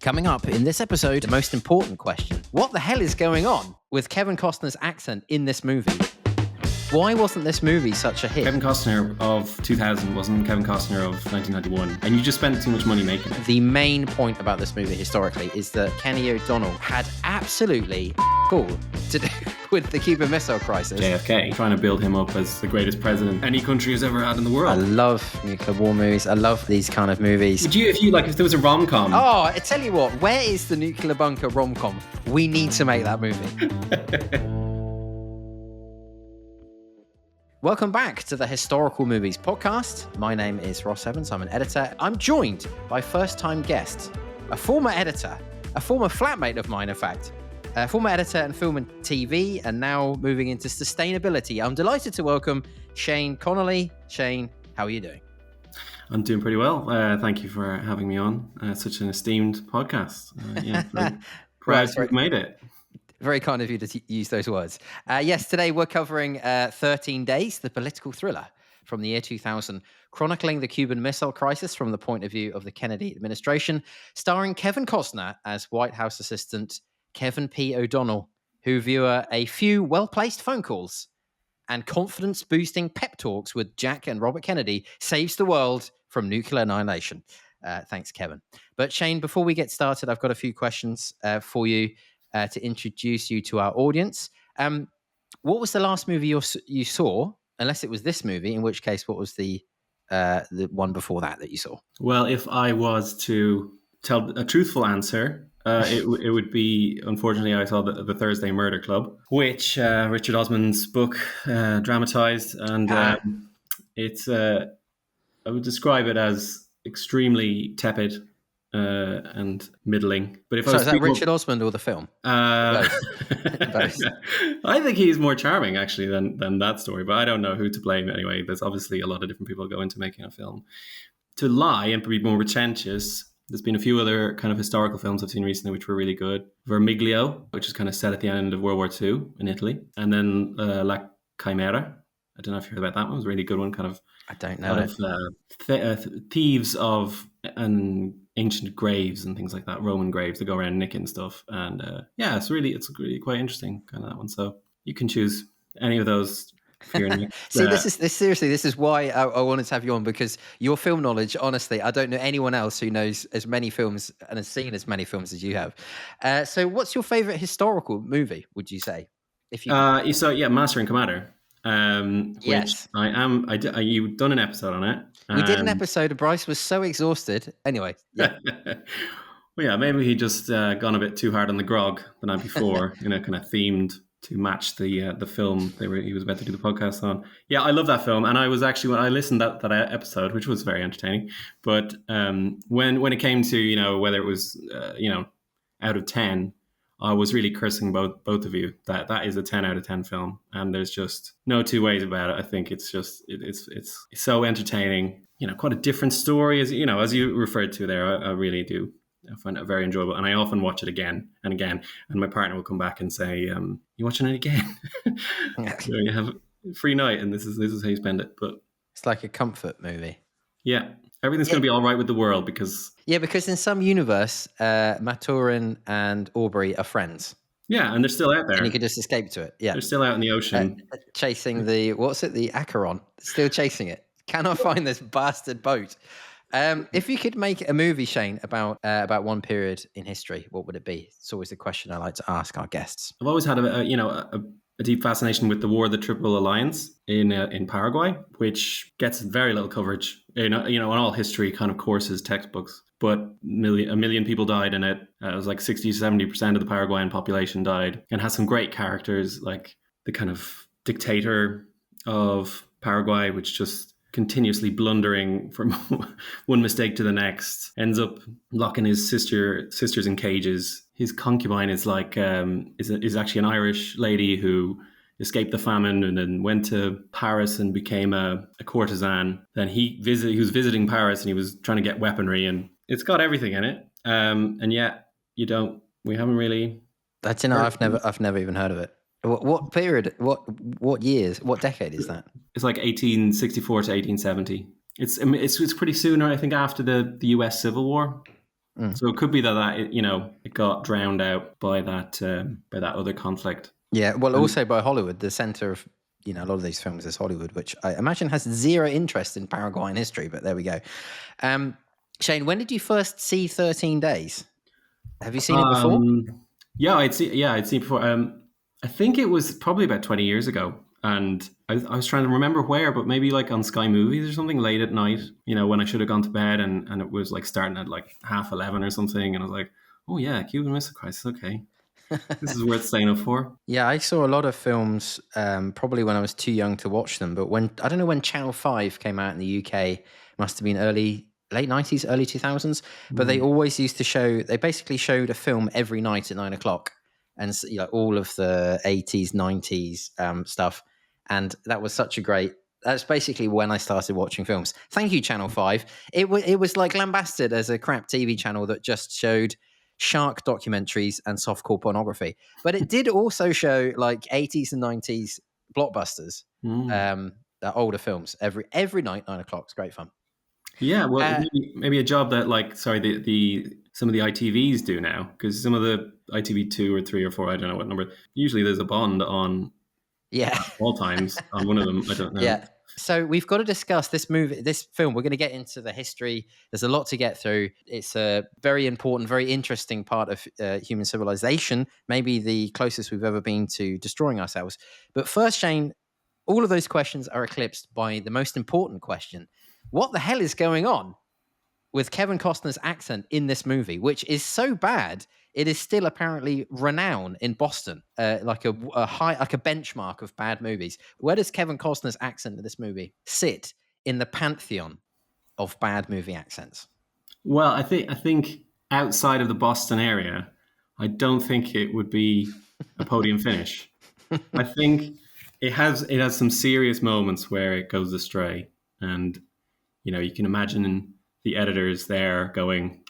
Coming up in this episode, the most important question. What the hell is going on with Kevin Costner's accent in this movie? Why wasn't this movie such a hit? Kevin Costner of 2000 wasn't Kevin Costner of 1991. And you just spent too much money making it. The main point about this movie historically is that Kenny O'Donnell had absolutely all to do with the Cuban Missile Crisis. JFK, trying to build him up as the greatest president any country has ever had in the I world. love nuclear war movies. I love these kind of movies. Would you, if there was a rom-com? Oh, I tell you what, where is the nuclear bunker rom-com? We need to make that movie. Welcome back to the Historical Movies Podcast. My name is Ross Evans. I'm an editor. I'm joined by first-time guest, a former editor, a former flatmate of mine, in fact, a former editor in film and TV, and now moving into sustainability. I'm delighted to welcome Shane Connolly. Shane, how are you doing? I'm doing pretty well. Thank you for having me on. Such an esteemed podcast. Proud to have made it. Very kind of you to use those words. Yes, today we're covering 13 Days, the political thriller from the year 2000, chronicling the Cuban Missile Crisis from the point of view of the Kennedy administration, starring Kevin Costner as White House assistant Kevin P. O'Donnell, who via a few well-placed phone calls and confidence-boosting pep talks with Jack and Robert Kennedy saves the world from nuclear annihilation. Thanks, Kevin. But Shane, before we get started, I've got a few questions for you. To introduce you to our audience. What was the last movie you saw? Unless it was this movie, in which case, what was the one before that you saw? Well, if I was to tell a truthful answer, it would be, unfortunately, I saw the Thursday Murder Club, which Richard Osman's book dramatized, and it's I would describe it as extremely tepid. And middling. But if is that Richard Osman or the film? Both. I think he's more charming actually than that story, but I don't know who to blame anyway. There's obviously a lot of different people go into making a film. To lie and be more pretentious, there's been a few other kind of historical films I've seen recently which were really good. Vermiglio, which is kind of set at the end of World War II in Italy, and then La Chimera. I don't know if you heard about that one. It was a really good one. Kind of, I don't know. Thieves of ancient graves and things like that, Roman graves. They go around nicking stuff, and it's really quite interesting, kind of that one. So you can choose any of those. For your next, See, this is why I wanted to have you on, because your film knowledge, honestly, I don't know anyone else who knows as many films and has seen as many films as you have. So, what's your favorite historical movie? Would you say? If you Master and Commander. Yes, I am. You've done an episode on it. We did an episode. Bryce was so exhausted. Anyway, yeah. Well, yeah, maybe he just gone a bit too hard on the grog the night before, kind of themed to match the film he was about to do the podcast on. Yeah, I love that film, and I was actually, when I listened to that episode, which was very entertaining, but when it came to whether it was out of 10. I was really cursing both of you. That is a 10 out of 10 film, and there's just no two ways about it. I think it's just it's so entertaining. Quite a different story, as you referred to there. I really do. I find it very enjoyable, and I often watch it again and again. And my partner will come back and say, "You watching it again? So you have a free night, and this is how you spend it." But it's like a comfort movie. Yeah. Everything's going to be all right with the world because in some universe, Maturin and Aubrey are friends. Yeah, and they're still out there. And you could just escape to it. Yeah, they're still out in the ocean, chasing the Acheron. Still chasing it. Cannot find this bastard boat. If you could make a movie, Shane, about one period in history, what would it be? It's always the question I like to ask our guests. I've always had a deep fascination with the War of the Triple Alliance in Paraguay, which gets very little coverage in all history kind of courses, textbooks. But a million people died in it. It was like 60-70% of the Paraguayan population died, and has some great characters, like the kind of dictator of Paraguay, which just continuously blundering from one mistake to the next, ends up locking his sisters in cages. His concubine is like is actually an Irish lady who escaped the famine and then went to Paris and became a courtesan. Then he was visiting Paris and he was trying to get weaponry, and it's got everything in it. And yet we haven't really. I've never even heard of it. What period? What years? What decade is that? It's like 1864 to 1870. It's pretty soon, I think, after the U.S. Civil War. So it could be that it got drowned out by that other conflict. Yeah, well, also by Hollywood, the center of a lot of these films is Hollywood, which I imagine has zero interest in Paraguayan history. But there we go. Shane, when did you first see 13 Days? Have you seen it before? Yeah, I'd seen it before. I think it was probably about 20 years ago, and I was trying to remember where, but maybe like on Sky Movies or something late at night. When I should have gone to bed, and it was like starting at like 11:30 or something, and I was like, oh yeah, Cuban Missile Crisis. Okay, this is worth staying up for. Yeah, I saw a lot of films probably when I was too young to watch them, but I don't know when Channel 5 came out in the UK, must have been late 90s, early 2000s, but they always used to they basically showed a film every night at 9 o'clock, and all of the 80s, 90s stuff, and that was that's basically when I started watching films. Thank you, Channel 5. It was like lambasted as a crap TV channel that just showed shark documentaries and softcore pornography, but it did also show like 80s and 90s blockbusters, older films every night, 9 o'clock. It's great fun. Yeah, well, maybe a job that some of the ITVs do now, because some of the ITV 2 or 3 or 4, I don't know what number. Usually there's a Bond on. Yeah, all times on one of them. I don't know. Yeah. So we've got to discuss this film. We're going to get into the history. There's a lot to get through. It's a very important, very interesting part of human civilization, maybe the closest we've ever been to destroying ourselves. But first, Shane, all of those questions are eclipsed by the most important question. What the hell is going on with Kevin Costner's accent in this movie, which is so bad it is still apparently renowned in Boston, like a benchmark of bad movies. Where does Kevin Costner's accent in this movie sit in the pantheon of bad movie accents? Well, I think outside of the Boston area, I don't think it would be a podium finish. I think it has some serious moments where it goes astray, and you can imagine the editors there going,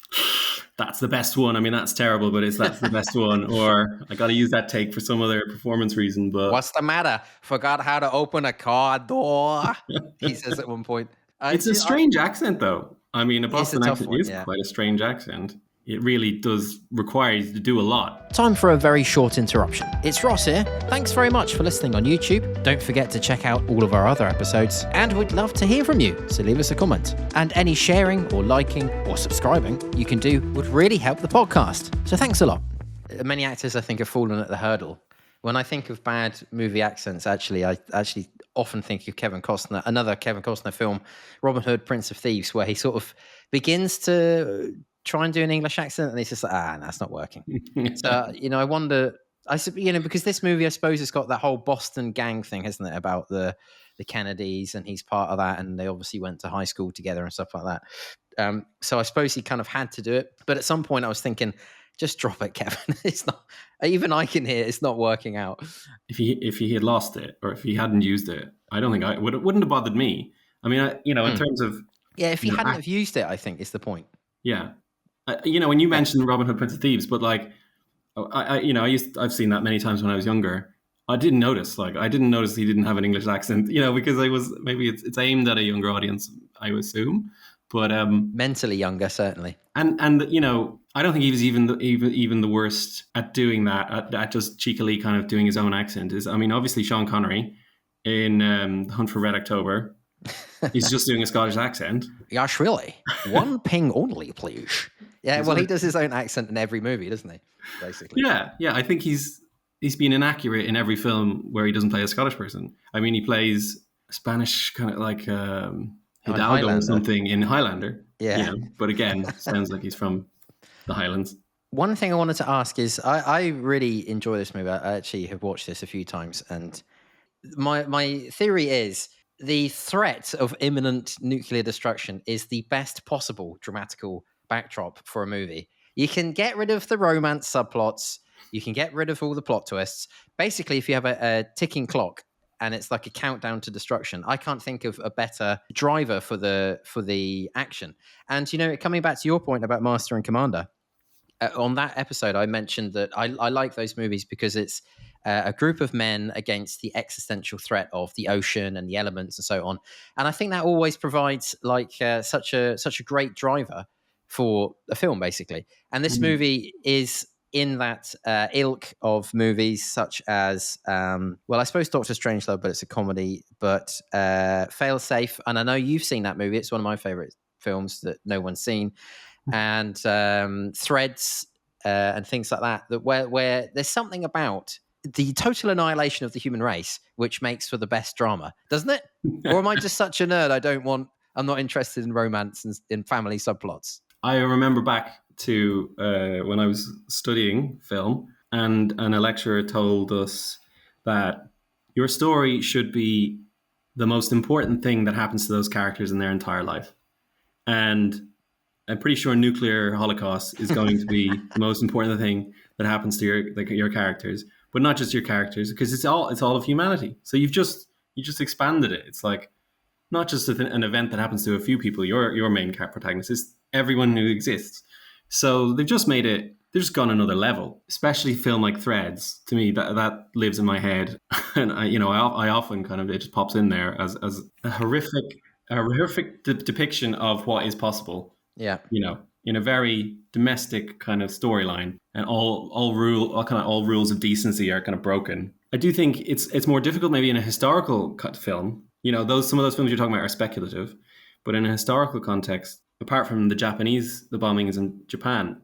that's the best one. I mean, that's terrible, but that's the best one. Or I got to use that take for some other performance reason. But what's the matter? Forgot how to open a car door, he says at one point. It's a strange accent, though. I mean, a Boston accent is quite a strange accent. It really does require you to do a lot. Time for a very short interruption. It's Ross here. Thanks very much for listening on YouTube. Don't forget to check out all of our other episodes, and we'd love to hear from you, so leave us a comment. And any sharing or liking or subscribing you can do would really help the podcast. So thanks a lot. Many actors, I think, have fallen at the hurdle. When I think of bad movie accents, I often think of Kevin Costner, another Kevin Costner film, Robin Hood, Prince of Thieves, where he sort of begins to try and do an English accent, and he's just like, that's not working. So, I wonder, because this movie, I suppose, it's got that whole Boston gang thing, hasn't it, about the Kennedys, and he's part of that, and they obviously went to high school together and stuff like that. So I suppose he kind of had to do it. But at some point I was thinking, just drop it, Kevin. It's not, even I can hear it's not working out. If he had lost it, or if he hadn't used it, I don't think it wouldn't have bothered me. I mean, in terms of... Yeah, if he hadn't have used it, I think is the point. Yeah. When you mentioned Robin Hood, Prince of Thieves, but like, I've seen that many times when I was younger. I didn't notice he didn't have an English accent, because maybe it's aimed at a younger audience, I assume, but mentally younger, certainly. And I don't think he was even the worst at doing that, at just cheekily kind of doing his own accent. Obviously Sean Connery in The Hunt for Red October, he's just doing a Scottish accent. Yes, really. One ping only, please. Yeah, well, he does his own accent in every movie, doesn't he? Basically. Yeah. I think he's been inaccurate in every film where he doesn't play a Scottish person. I mean, he plays Spanish, kind of like Hidalgo or something in Highlander. Yeah. But again, sounds like he's from the Highlands. One thing I wanted to ask is, I really enjoy this movie. I actually have watched this a few times, and my theory is the threat of imminent nuclear destruction is the best possible dramatical backdrop for a movie. You can get rid of the romance subplots. You can get rid of all the plot twists. Basically, if you have a ticking clock and it's like a countdown to destruction, I can't think of a better driver for the action. And, coming back to your point about Master and Commander, on that episode, I mentioned that I like those movies because it's a group of men against the existential threat of the ocean and the elements and so on. And I think that always provides such a great driver, for a film, basically. And this movie is in that ilk of movies such as, well, I suppose Doctor Strangelove, but it's a comedy, but Failsafe. And I know you've seen that movie. It's one of my favorite films that no one's seen. And Threads and things like that, where there's something about the total annihilation of the human race, which makes for the best drama, doesn't it? Or am I just such a nerd? I'm not interested in romance and in family subplots. I remember back to when I was studying film, and a lecturer told us that your story should be the most important thing that happens to those characters in their entire life. And I'm pretty sure nuclear holocaust is going to be the most important thing that happens to your characters, but not just your characters, because it's all of humanity. So you just expanded it. It's like not just an event that happens to a few people. Your main protagonist is everyone who exists. So they've just made it. They've just gone another level. Especially film like Threads. To me, that lives in my head, and I often kind of, it just pops in there as a horrific depiction of what is possible. Yeah. In a very domestic kind of storyline, and all rules of decency are kind of broken. I do think it's more difficult maybe in a historical film. Some of those films you're talking about are speculative, but in a historical context, apart from the bombings in Japan,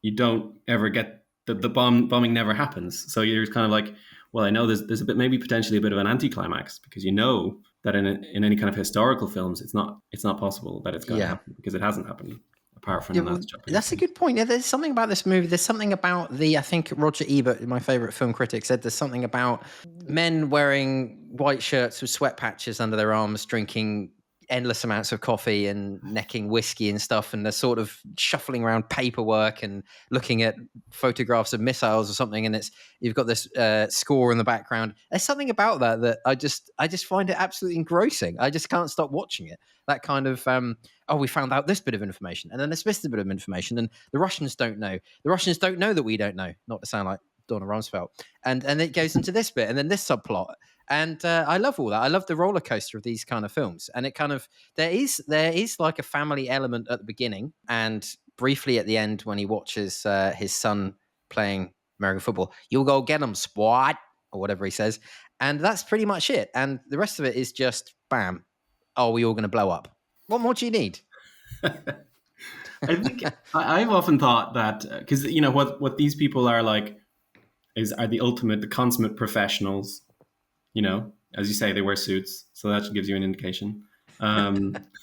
you don't ever get the bombing never happens. So you're kind of like, well, I know there's a bit, maybe potentially a bit of an anticlimax, because that in any kind of historical films, it's not possible that it's going to happen, because it hasn't happened. Apart from that's a good point. Yeah, there's something about this movie. There's something about I think Roger Ebert, my favorite film critic, said there's something about men wearing white shirts with sweat patches under their arms, drinking endless amounts of coffee and necking whiskey and stuff, and they're sort of shuffling around paperwork and looking at photographs of missiles or something, and you've got this score in the background. There's something about that I just find it absolutely engrossing. I just can't stop watching it. That kind of we found out this bit of information, and then this bit of information, and the Russians don't know that we don't know, not to sound like Donna Rumsfeld, and it goes into this bit and then this subplot. And I love all that. I love the roller coaster of these kind of films. And it kind of, there is like a family element at the beginning, and briefly at the end when he watches his son playing American football. You'll go get him, squad, or whatever he says. And that's pretty much it. And the rest of it is just, bam, oh, we're all going to blow up. What more do you need? I think I've often thought that, because, what these people are like are the consummate professionals. As you say, they wear suits, so that gives you an indication.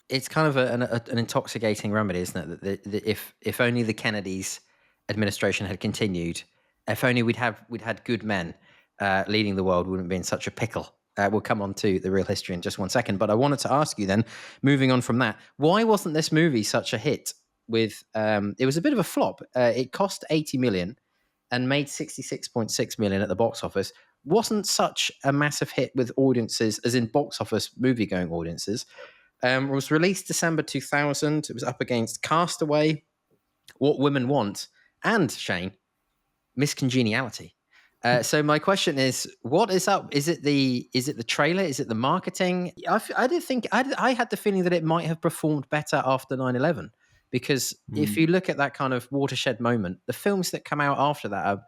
It's kind of an intoxicating remedy, isn't it? That if only the Kennedys administration had continued, if only we'd had good men leading the world, we wouldn't be in such a pickle. We'll come on to the real history in just one second, but I wanted to ask you then, moving on from that, why wasn't this movie such a hit? It was a bit of a flop. It cost 80 million and made 66.6 million at the box office. Wasn't such a massive hit with audiences, as in box office movie-going audiences. It was released December 2000. It was up against Castaway, What Women Want, and, Shane, Miss Congeniality. So my question is, what is up? Is it the trailer? Is it the marketing? I did think I had the feeling that it might have performed better after 9/11, because if you look at that kind of watershed moment, the films that come out after that are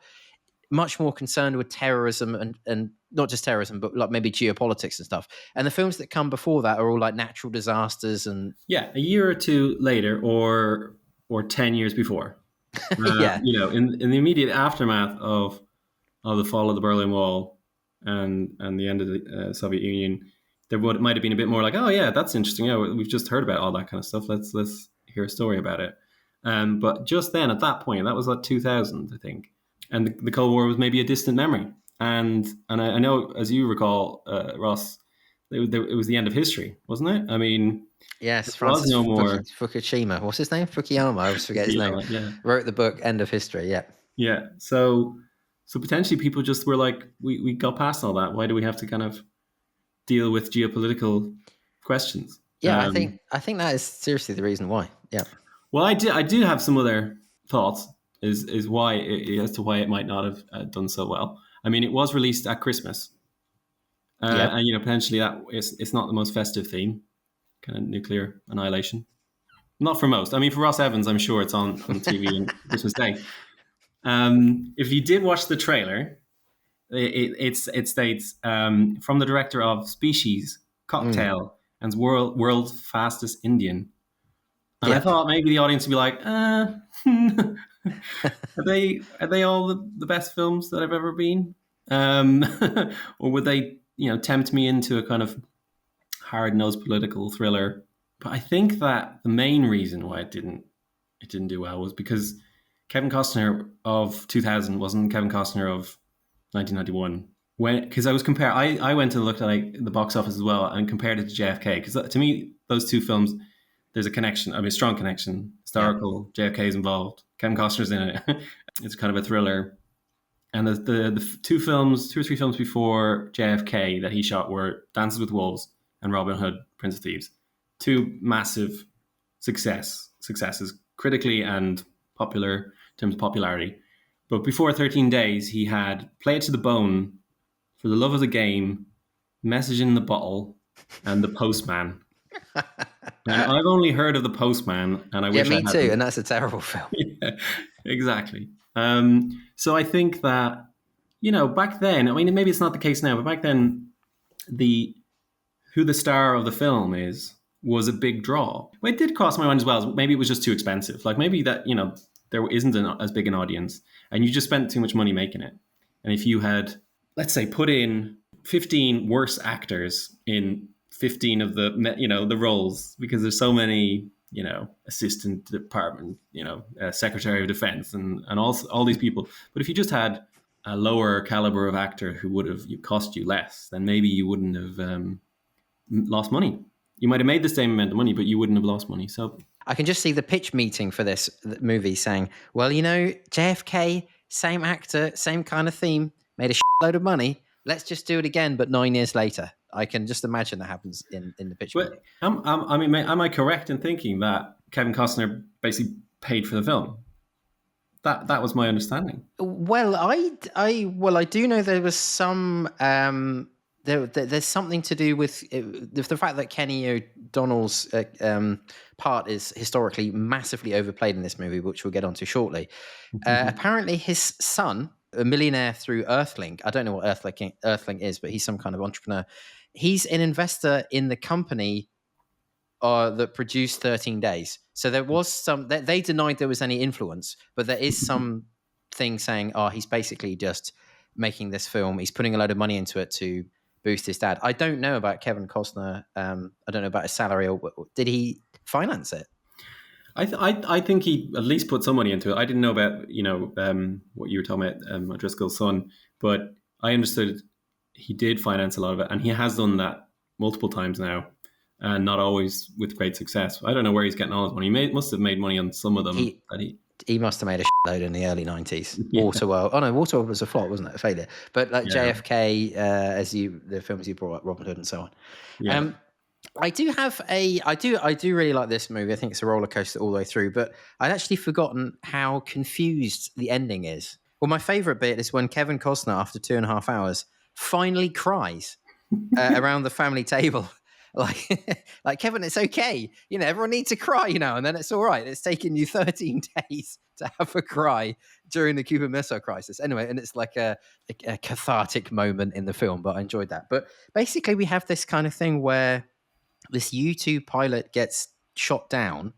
much more concerned with terrorism and not just terrorism, but like maybe geopolitics and stuff. And the films that come before that are all like natural disasters and a year or two later, or 10 years before. In the immediate aftermath of the fall of the Berlin Wall and the end of the Soviet Union, there might have been a bit more like, oh yeah, that's interesting. Yeah, we've just heard about all that kind of stuff. Let's hear a story about it. But just then, at that point, that was like 2000, I think. And the Cold War was maybe a distant memory. And I know, as you recall, Ross, it was the end of history, wasn't it? I mean, yes, Francis no more Fukushima. What's his name? Fukuyama. I always forget his name. Yeah. Wrote the book End of History. Yeah. Yeah. So potentially people just were like, we got past all that. Why do we have to kind of deal with geopolitical questions? Yeah, I think that is seriously the reason why. Yeah. Well, I do have some other thoughts. Is why as to why it might not have done so well. I mean, it was released at Christmas, and potentially that it's not the most festive theme, kind of nuclear annihilation. Not for most. I mean, for Ross Evans, I'm sure it's on TV on Christmas Day. If you did watch the trailer, it states from the director of Species, Cocktail, and World's Fastest Indian. And I Yeah. thought maybe the audience would be like, are they all the best films that I've ever been? Or would they, tempt me into a kind of hard-nosed political thriller? But I think that the main reason why it didn't do well was because Kevin Costner of 2000 wasn't Kevin Costner of 1991. Because I went and looked at the box office as well and compared it to JFK. Because to me, those two films, there's a connection. I mean, a strong connection. Historical. Yeah. JFK is involved. Kevin Costner's in it. It's kind of a thriller. And the two or three films before JFK that he shot were Dances with Wolves and Robin Hood, Prince of Thieves. Two massive successes critically and popular in terms of popularity. But before 13 Days, he had Play It to the Bone, For the Love of the Game, Message in the Bottle, and The Postman. And I've only heard of The Postman, and I wish I me hadn't. too, and that's a terrible film. Yeah, exactly. So I think that, back then, I mean, maybe it's not the case now, but back then, who the star of the film is was a big draw. But it did cross my mind as well. Maybe it was just too expensive. Like maybe that, there isn't as big an audience and you just spent too much money making it. And if you had, let's say, put in 15 worse actors in 15 of the roles, because there's so many, assistant department, secretary of defense and all these people. But if you just had a lower caliber of actor who would have cost you less, then maybe you wouldn't have lost money. You might have made the same amount of money, but you wouldn't have lost money. So I can just see the pitch meeting for this movie saying, well, JFK, same actor, same kind of theme, made a load of money. Let's just do it again, but 9 years later. I can just imagine that happens in the pitch meeting. Am I correct in thinking that Kevin Costner basically paid for the film? That was my understanding. Well, I do know there was some... there's something to do with the fact that Kenny O'Donnell's part is historically massively overplayed in this movie, which we'll get onto shortly. Apparently, his son, a millionaire through Earthlink, I don't know what Earthlink is, but he's some kind of entrepreneur. He's an investor in the company that produced 13 Days. So there was they denied there was any influence, but there is some thing saying, he's basically just making this film. He's putting a load of money into it to boost his dad. I don't know about Kevin Costner. I don't know about his salary. Or did he finance it? I think he at least put some money into it. I didn't know about what you were talking about, O'Driscoll's son, but I understood he did finance a lot of it, and he has done that multiple times now, and not always with great success. I don't know where he's getting all his money. He must have made money on some of them. He must have made a load in the early 90s. Yeah. Waterworld. Oh no, Waterworld was a flop, wasn't it? A failure. But JFK, the films you brought up, Robin Hood and so on. Yeah. I do really like this movie. I think it's a roller coaster all the way through, but I'd actually forgotten how confused the ending is. Well, my favorite bit is when Kevin Costner, after 2.5 hours, finally cries around the family table. Like Kevin, it's okay. Everyone needs to cry, and then it's all right. It's taken you 13 days to have a cry during the Cuban Missile Crisis. Anyway, and it's like a cathartic moment in the film, but I enjoyed that. But basically, we have this kind of thing where this U-2 pilot gets shot down,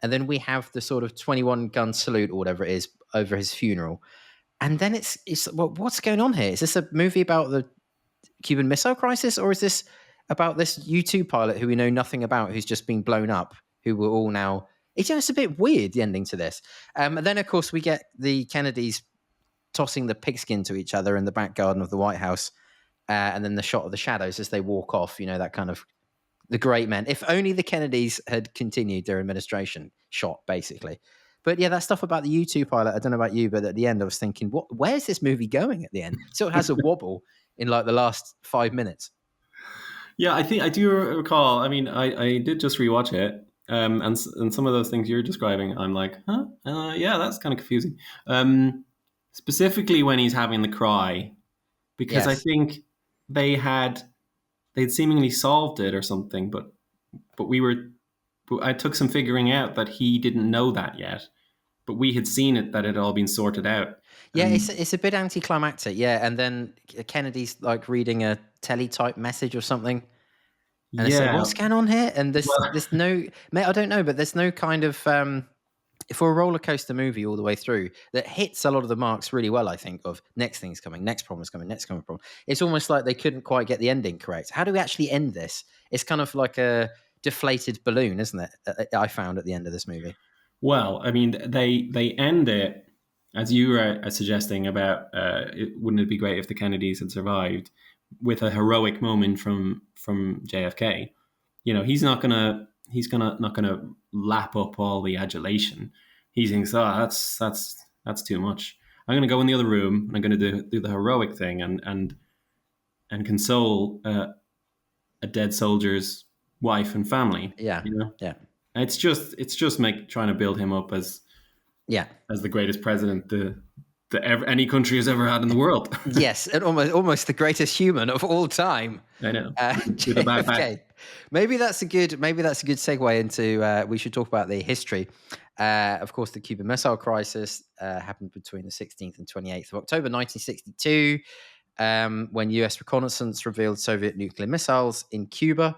and then we have the sort of 21 gun salute or whatever it is over his funeral. And then it's what's going on here? Is this a movie about the Cuban Missile Crisis, or is this about this U-2 pilot who we know nothing about, who's just been blown up, who we're all now... It's a bit weird, the ending to this. And then, of course, we get the Kennedys tossing the pigskin to each other in the back garden of the White House, and then the shot of the shadows as they walk off, that kind of... The great men. If only the Kennedys had continued their administration shot, basically. But yeah, that stuff about the U-2 pilot, I don't know about you, but at the end I was thinking, where's this movie going at the end? So it has a wobble in like the last 5 minutes. Yeah, I think I do recall. I mean, I did just rewatch it, and some of those things you're describing, I'm like, yeah, that's kind of confusing. Specifically when he's having the cry, because yes. I think they'd seemingly solved it or something, but we But I took some figuring out that he didn't know that yet. But we had seen it, that it had all been sorted out. Yeah, And it's a bit anticlimactic. Yeah, and then Kennedy's like reading a teletype message or something, and it's like, yeah, what's going on here? And well, there's no, mate, I don't know, but there's no kind of for a roller coaster movie all the way through that hits a lot of the marks really well. I think of next thing's coming, next problem's coming, next coming problem. It's almost like they couldn't quite get the ending correct. How do we actually end this? It's kind of like a deflated balloon, isn't it? I found at the end of this movie. well, I mean, they end it, as you were suggesting about, wouldn't it be great if the Kennedys had survived, with a heroic moment from JFK. You know, not gonna lap up all the adulation. He thinks, oh, that's too much. I'm gonna go in the other room and I'm gonna do the heroic thing and console a dead soldier's wife and family. Yeah, You know, yeah, it's just trying to build him up as yeah. the greatest president any country has ever had in the world. Yes, and almost the greatest human of all time. I know. With a JFK. backpack. Maybe that's a good segue into. We should talk about the history. Of course, the Cuban Missile Crisis happened between the 16th and 28th of October 1962, when U.S. reconnaissance revealed Soviet nuclear missiles in Cuba.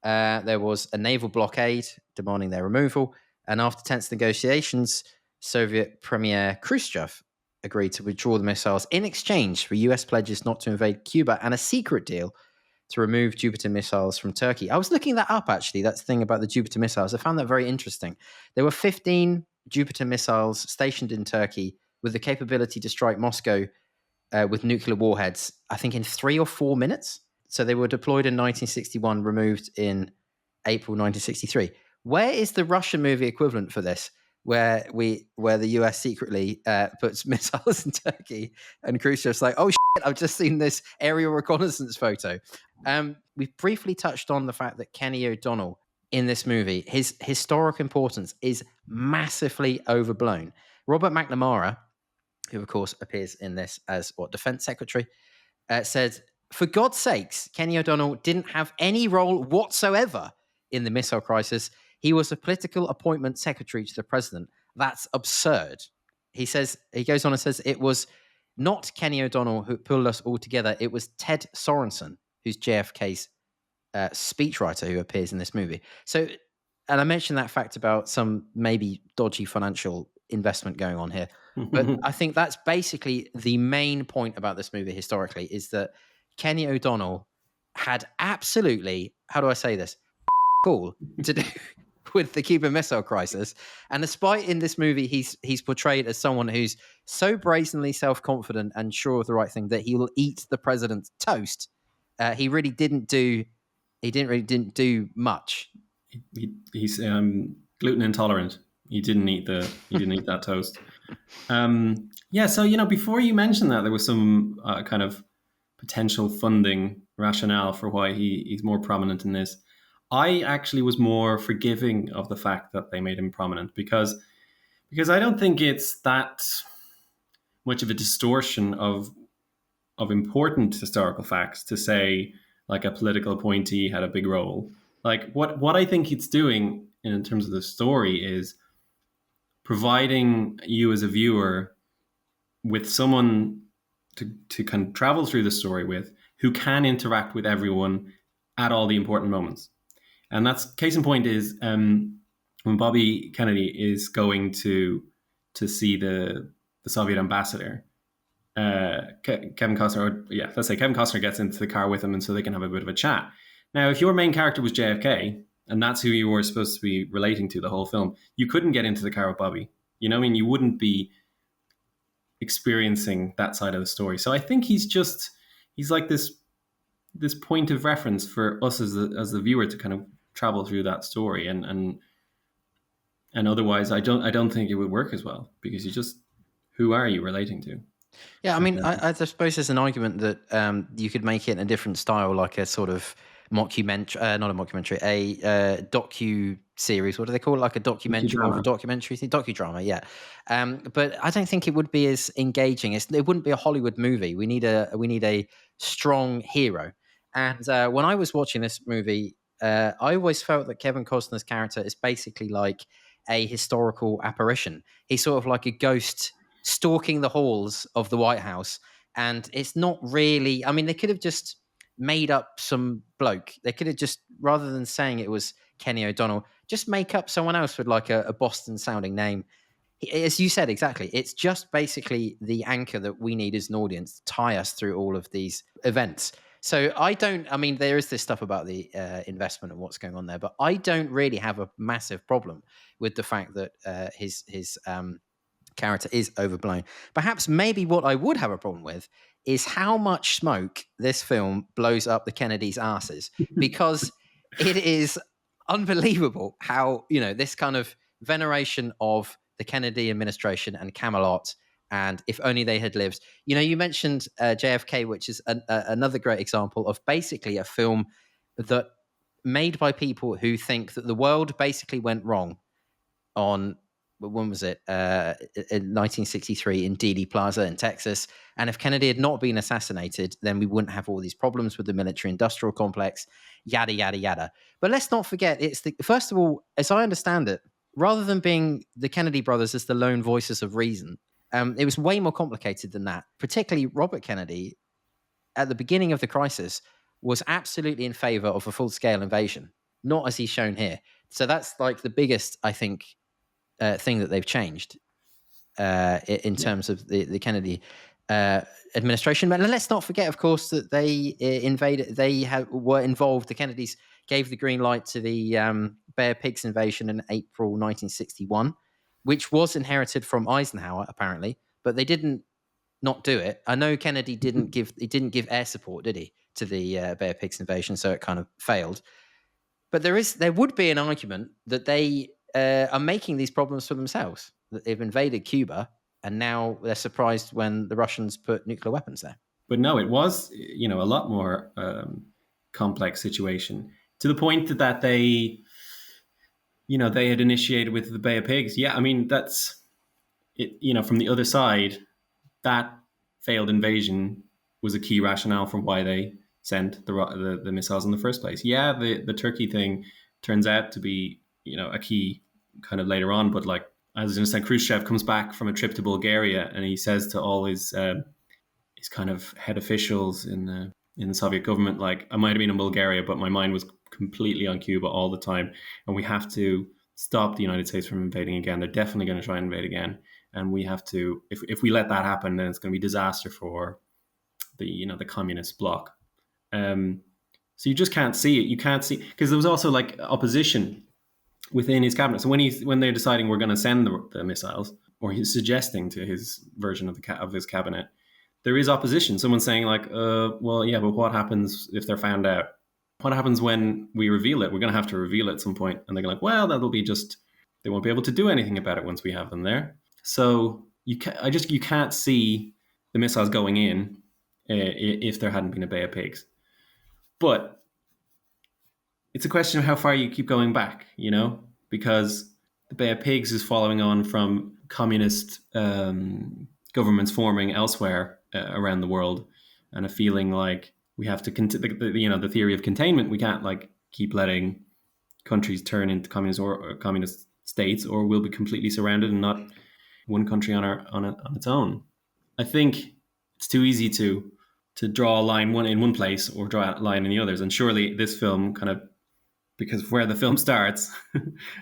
There was a naval blockade demanding their removal, and after tense negotiations, Soviet Premier Khrushchev agreed to withdraw the missiles in exchange for U.S. pledges not to invade Cuba and a secret deal to remove Jupiter missiles from Turkey. I was looking that up, actually, that's the thing about the Jupiter missiles. I found that very interesting. There were 15 Jupiter missiles stationed in Turkey with the capability to strike Moscow with nuclear warheads, I think in 3 or 4 minutes. So they were deployed in 1961, removed in April 1963. Where is the Russian movie equivalent for this? Where the US secretly puts missiles in Turkey, and Khrushchev's like, oh shit, I've just seen this aerial reconnaissance photo. We've briefly touched on the fact that Kenny O'Donnell in this movie, his historic importance is massively overblown. Robert McNamara, who of course appears in this as Defense Secretary, said, for God's sakes, Kenny O'Donnell didn't have any role whatsoever in the missile crisis. He was a political appointment secretary to the president. That's absurd. He goes on and says, it was not Kenny O'Donnell who pulled us all together. It was Ted Sorensen, who's JFK's speechwriter, who appears in this movie. So, and I mentioned that fact about some maybe dodgy financial investment going on here. But I think that's basically the main point about this movie historically, is that Kenny O'Donnell had absolutely, how do I say this, cool to do with the Cuban Missile Crisis. And despite in this movie, he's portrayed as someone who's so brazenly self-confident and sure of the right thing that he will eat the president's toast. He really didn't do much. He's gluten intolerant. He didn't eat that toast. Yeah. So, before you mentioned that, there was some kind of potential funding rationale for why he's more prominent in this. I actually was more forgiving of the fact that they made him prominent because I don't think it's that much of a distortion of important historical facts to say like a political appointee had a big role. Like what I think it's doing in terms of the story is providing you as a viewer with someone to kind of travel through the story with, who can interact with everyone at all the important moments. And that's case in point is when Bobby Kennedy is going to see the Soviet ambassador, Kevin Costner, let's say Kevin Costner gets into the car with him, and so they can have a bit of a chat. Now, if your main character was JFK, and that's who you were supposed to be relating to the whole film, you couldn't get into the car with Bobby. You know what I mean? You wouldn't be experiencing that side of the story. So I think he's like this point of reference for us as the viewer to kind of travel through that story, and otherwise I don't think it would work as well, because who are you relating to? Yeah, I mean, I suppose there's an argument that you could make it in a different style, like a sort of mockumentary, not a mockumentary, a docu-series. What do they call it? Like a documentary, docudrama, yeah. But I don't think it would be as engaging. It wouldn't be a Hollywood movie. We need a strong hero. And when I was watching this movie I always felt that Kevin Costner's character is basically like a historical apparition. He's sort of like a ghost stalking the halls of the White House. And it's not really, I mean, they could have just made up some bloke. They could have just, rather than saying it was Kenny O'Donnell, just make up someone else with like a Boston sounding name. As you said, exactly. It's just basically the anchor that we need as an audience to tie us through all of these events. So I mean, there is this stuff about the investment and what's going on there, but I don't really have a massive problem with the fact that his character is overblown. Perhaps maybe what I would have a problem with is how much smoke this film blows up the Kennedys' asses, because it is unbelievable how, this kind of veneration of the Kennedy administration and Camelot, and If Only They Had Lived. You mentioned JFK, which is another great example of basically a film that made by people who think that the world basically went wrong on, when was it? In 1963 in Dealey Plaza in Texas. And if Kennedy had not been assassinated, then we wouldn't have all these problems with the military-industrial complex, yada, yada, yada. But let's not forget, first of all, as I understand it, rather than being the Kennedy brothers as the lone voices of reason, it was way more complicated than that. Particularly Robert Kennedy, at the beginning of the crisis, was absolutely in favor of a full-scale invasion, not as he's shown here. So that's like the biggest, I think, thing that they've changed in terms of the Kennedy administration. But let's not forget, of course, that they invaded. Were involved. The Kennedys gave the green light to the Bear Pigs invasion in April 1961, which was inherited from Eisenhower, apparently, but they didn't not do it. I know Kennedy didn't give air support, did he, to the Bear Pigs invasion, so it kind of failed. But there would be an argument that they are making these problems for themselves, that they've invaded Cuba and now they're surprised when the Russians put nuclear weapons there. But no, it was, a lot more complex situation, to the point that they had initiated with the Bay of Pigs. Yeah, I mean, that's it. From the other side, that failed invasion was a key rationale for why they sent the missiles in the first place. Yeah, the Turkey thing turns out to be a key kind of later on, but like, as I was going to say, Khrushchev comes back from a trip to Bulgaria and he says to all his kind of head officials in the Soviet government, like, I might have been in Bulgaria, but my mind was completely on Cuba all the time, and we have to stop the United States from invading again. They're definitely going to try and invade again, and we have to, if we let that happen, then it's going to be disaster for the communist bloc. So you just can't see it. You can't see, because there was also like opposition within his cabinet. So when they're deciding we're going to send the missiles, or he's suggesting to his version of his cabinet, there is opposition. Someone's saying like, well, yeah, but what happens if they're found out? What happens when we reveal it? We're going to have to reveal it at some point. And they're like, well, that'll be just, they won't be able to do anything about it once we have them there. So you can't see the missiles going in if there hadn't been a Bay of Pigs. But it's a question of how far you keep going back, because the Bay of Pigs is following on from communist governments forming elsewhere around the world, and a feeling like we have to the theory of containment. We can't like keep letting countries turn into communist states, or we'll be completely surrounded and not one country on its own. I think it's too easy to draw a line in one place or draw a line in the others, and surely this film kind of, because where the film starts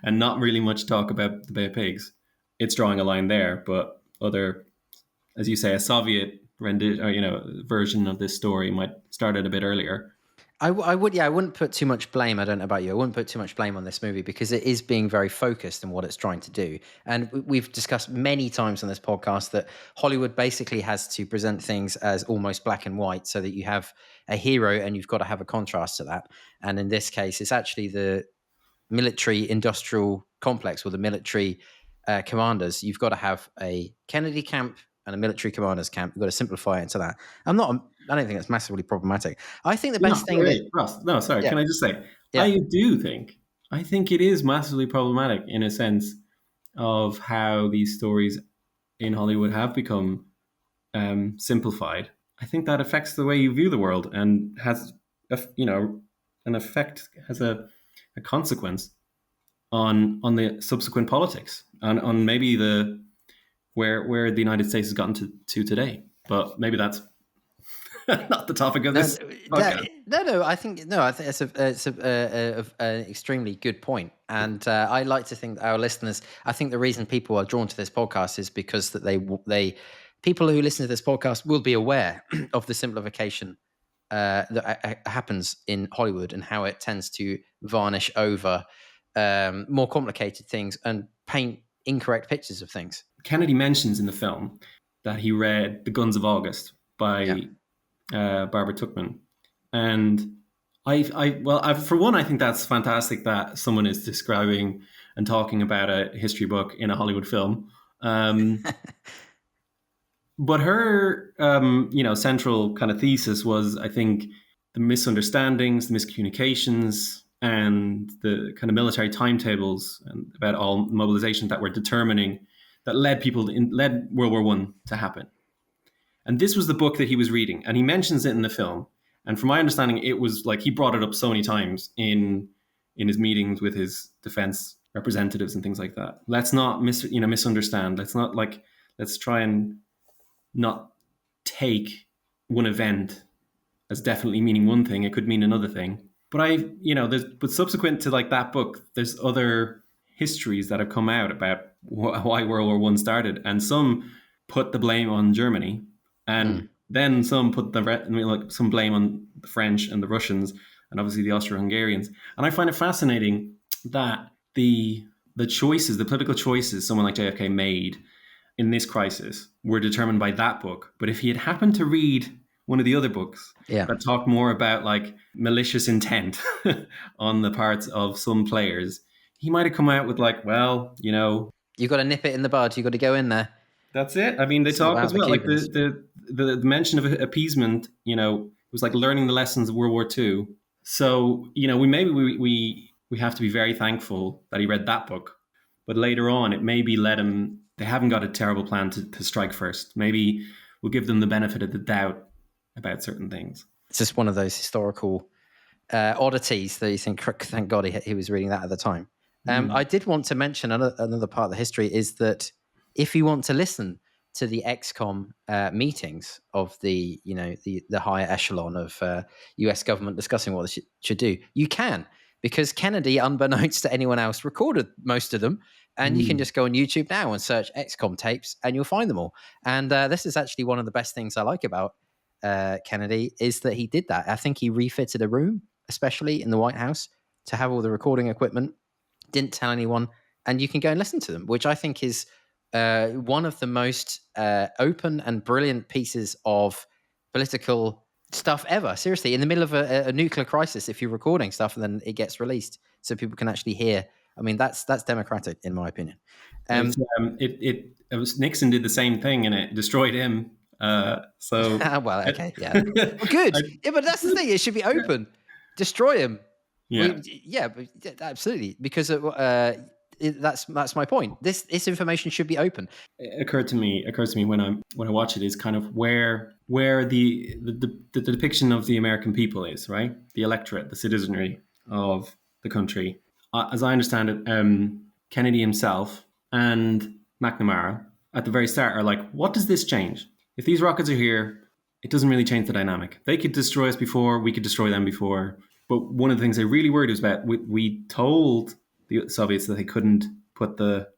and not really much talk about the Bay of Pigs, it's drawing a line there. But other, as you say, a Soviet version of this story might start it a bit earlier. I wouldn't put too much blame. I don't know about you. I wouldn't put too much blame on this movie, because it is being very focused in what it's trying to do. And we've discussed many times on this podcast that Hollywood basically has to present things as almost black and white, so that you have a hero and you've got to have a contrast to that. And in this case, it's actually the military industrial complex, or the military commanders. You've got to have a Kennedy camp and a military commanders camp. You've got to simplify it into that. I don't think it's massively problematic. I think the best thing Ross, no, sorry. Yeah. Can I just say, Yeah. I think it is massively problematic in a sense of how these stories in Hollywood have become simplified. I think that affects the way you view the world, and has, an an effect, has a consequence on the subsequent politics, on maybe the where the United States has gotten to today. But maybe that's not the topic of this podcast. No. I think it's an extremely good point, and I like to think that our listeners. I think the reason people are drawn to this podcast is because that they people who listen to this podcast will be aware of the simplification that happens in Hollywood and how it tends to varnish over more complicated things and paint incorrect pictures of things. Kennedy mentions in the film that he read The Guns of August by Barbara Tuchman, and I for one, I think that's fantastic that someone is describing and talking about a history book in a Hollywood film. But her, central kind of thesis was, I think, the misunderstandings, the miscommunications, and the kind of military timetables and about all mobilizations that were determining, that led World War I to happen. And this was the book that he was reading, and he mentions it in the film. And from my understanding, it was like he brought it up so many times in his meetings with his defense representatives and things like that. Let's not misunderstand. Let's try and not take one event as definitely meaning one thing. It could mean another thing. But subsequent to like that book, there's other histories that have come out about why World War I started, and some put the blame on Germany, and then some put some blame on the French and the Russians, and obviously the Austro-Hungarians. And I find it fascinating that the choices, the political choices someone like JFK made in this crisis were determined by that book. But if he had happened to read one of the other books that talked more about like malicious intent on the parts of some players, he might have come out with like, well, you got to nip it in the bud. You got to go in there. That's it. I mean, they talk as well, like the mention of appeasement, was like learning the lessons of World War II. So, we have to be very thankful that he read that book. But later on, it maybe they haven't got a terrible plan to strike first. Maybe we'll give them the benefit of the doubt about certain things. It's just one of those historical oddities that you think, thank God he was reading that at the time. I did want to mention another part of the history is that if you want to listen to the XCOM meetings of the higher echelon of US government discussing what they should do, you can, because Kennedy, unbeknownst to anyone else, recorded most of them. And you can just go on YouTube now and search XCOM tapes and you'll find them all. And this is actually one of the best things I like about Kennedy is that he did that. I think he refitted a room, especially in the White House, to have all the recording equipment, didn't tell anyone, and you can go and listen to them, which I think is one of the most open and brilliant pieces of political stuff ever. Seriously, in the middle of a nuclear crisis, if you're recording stuff and then it gets released so people can actually hear. I mean, that's democratic, in my opinion. It was Nixon did the same thing, and it destroyed him. So well, okay, yeah, well, good. But that's the thing; it should be open. Destroy him. Yeah, absolutely. Because that's my point. This information should be open. It occurs to me when I watch it is kind of where the depiction of the American people is, right? The electorate, the citizenry of the country. As I understand it, Kennedy himself and McNamara at the very start are like, what does this change? If these rockets are here, it doesn't really change the dynamic. They could destroy us before, we could destroy them before. But one of the things they really worried was about, we told the Soviets that they couldn't put the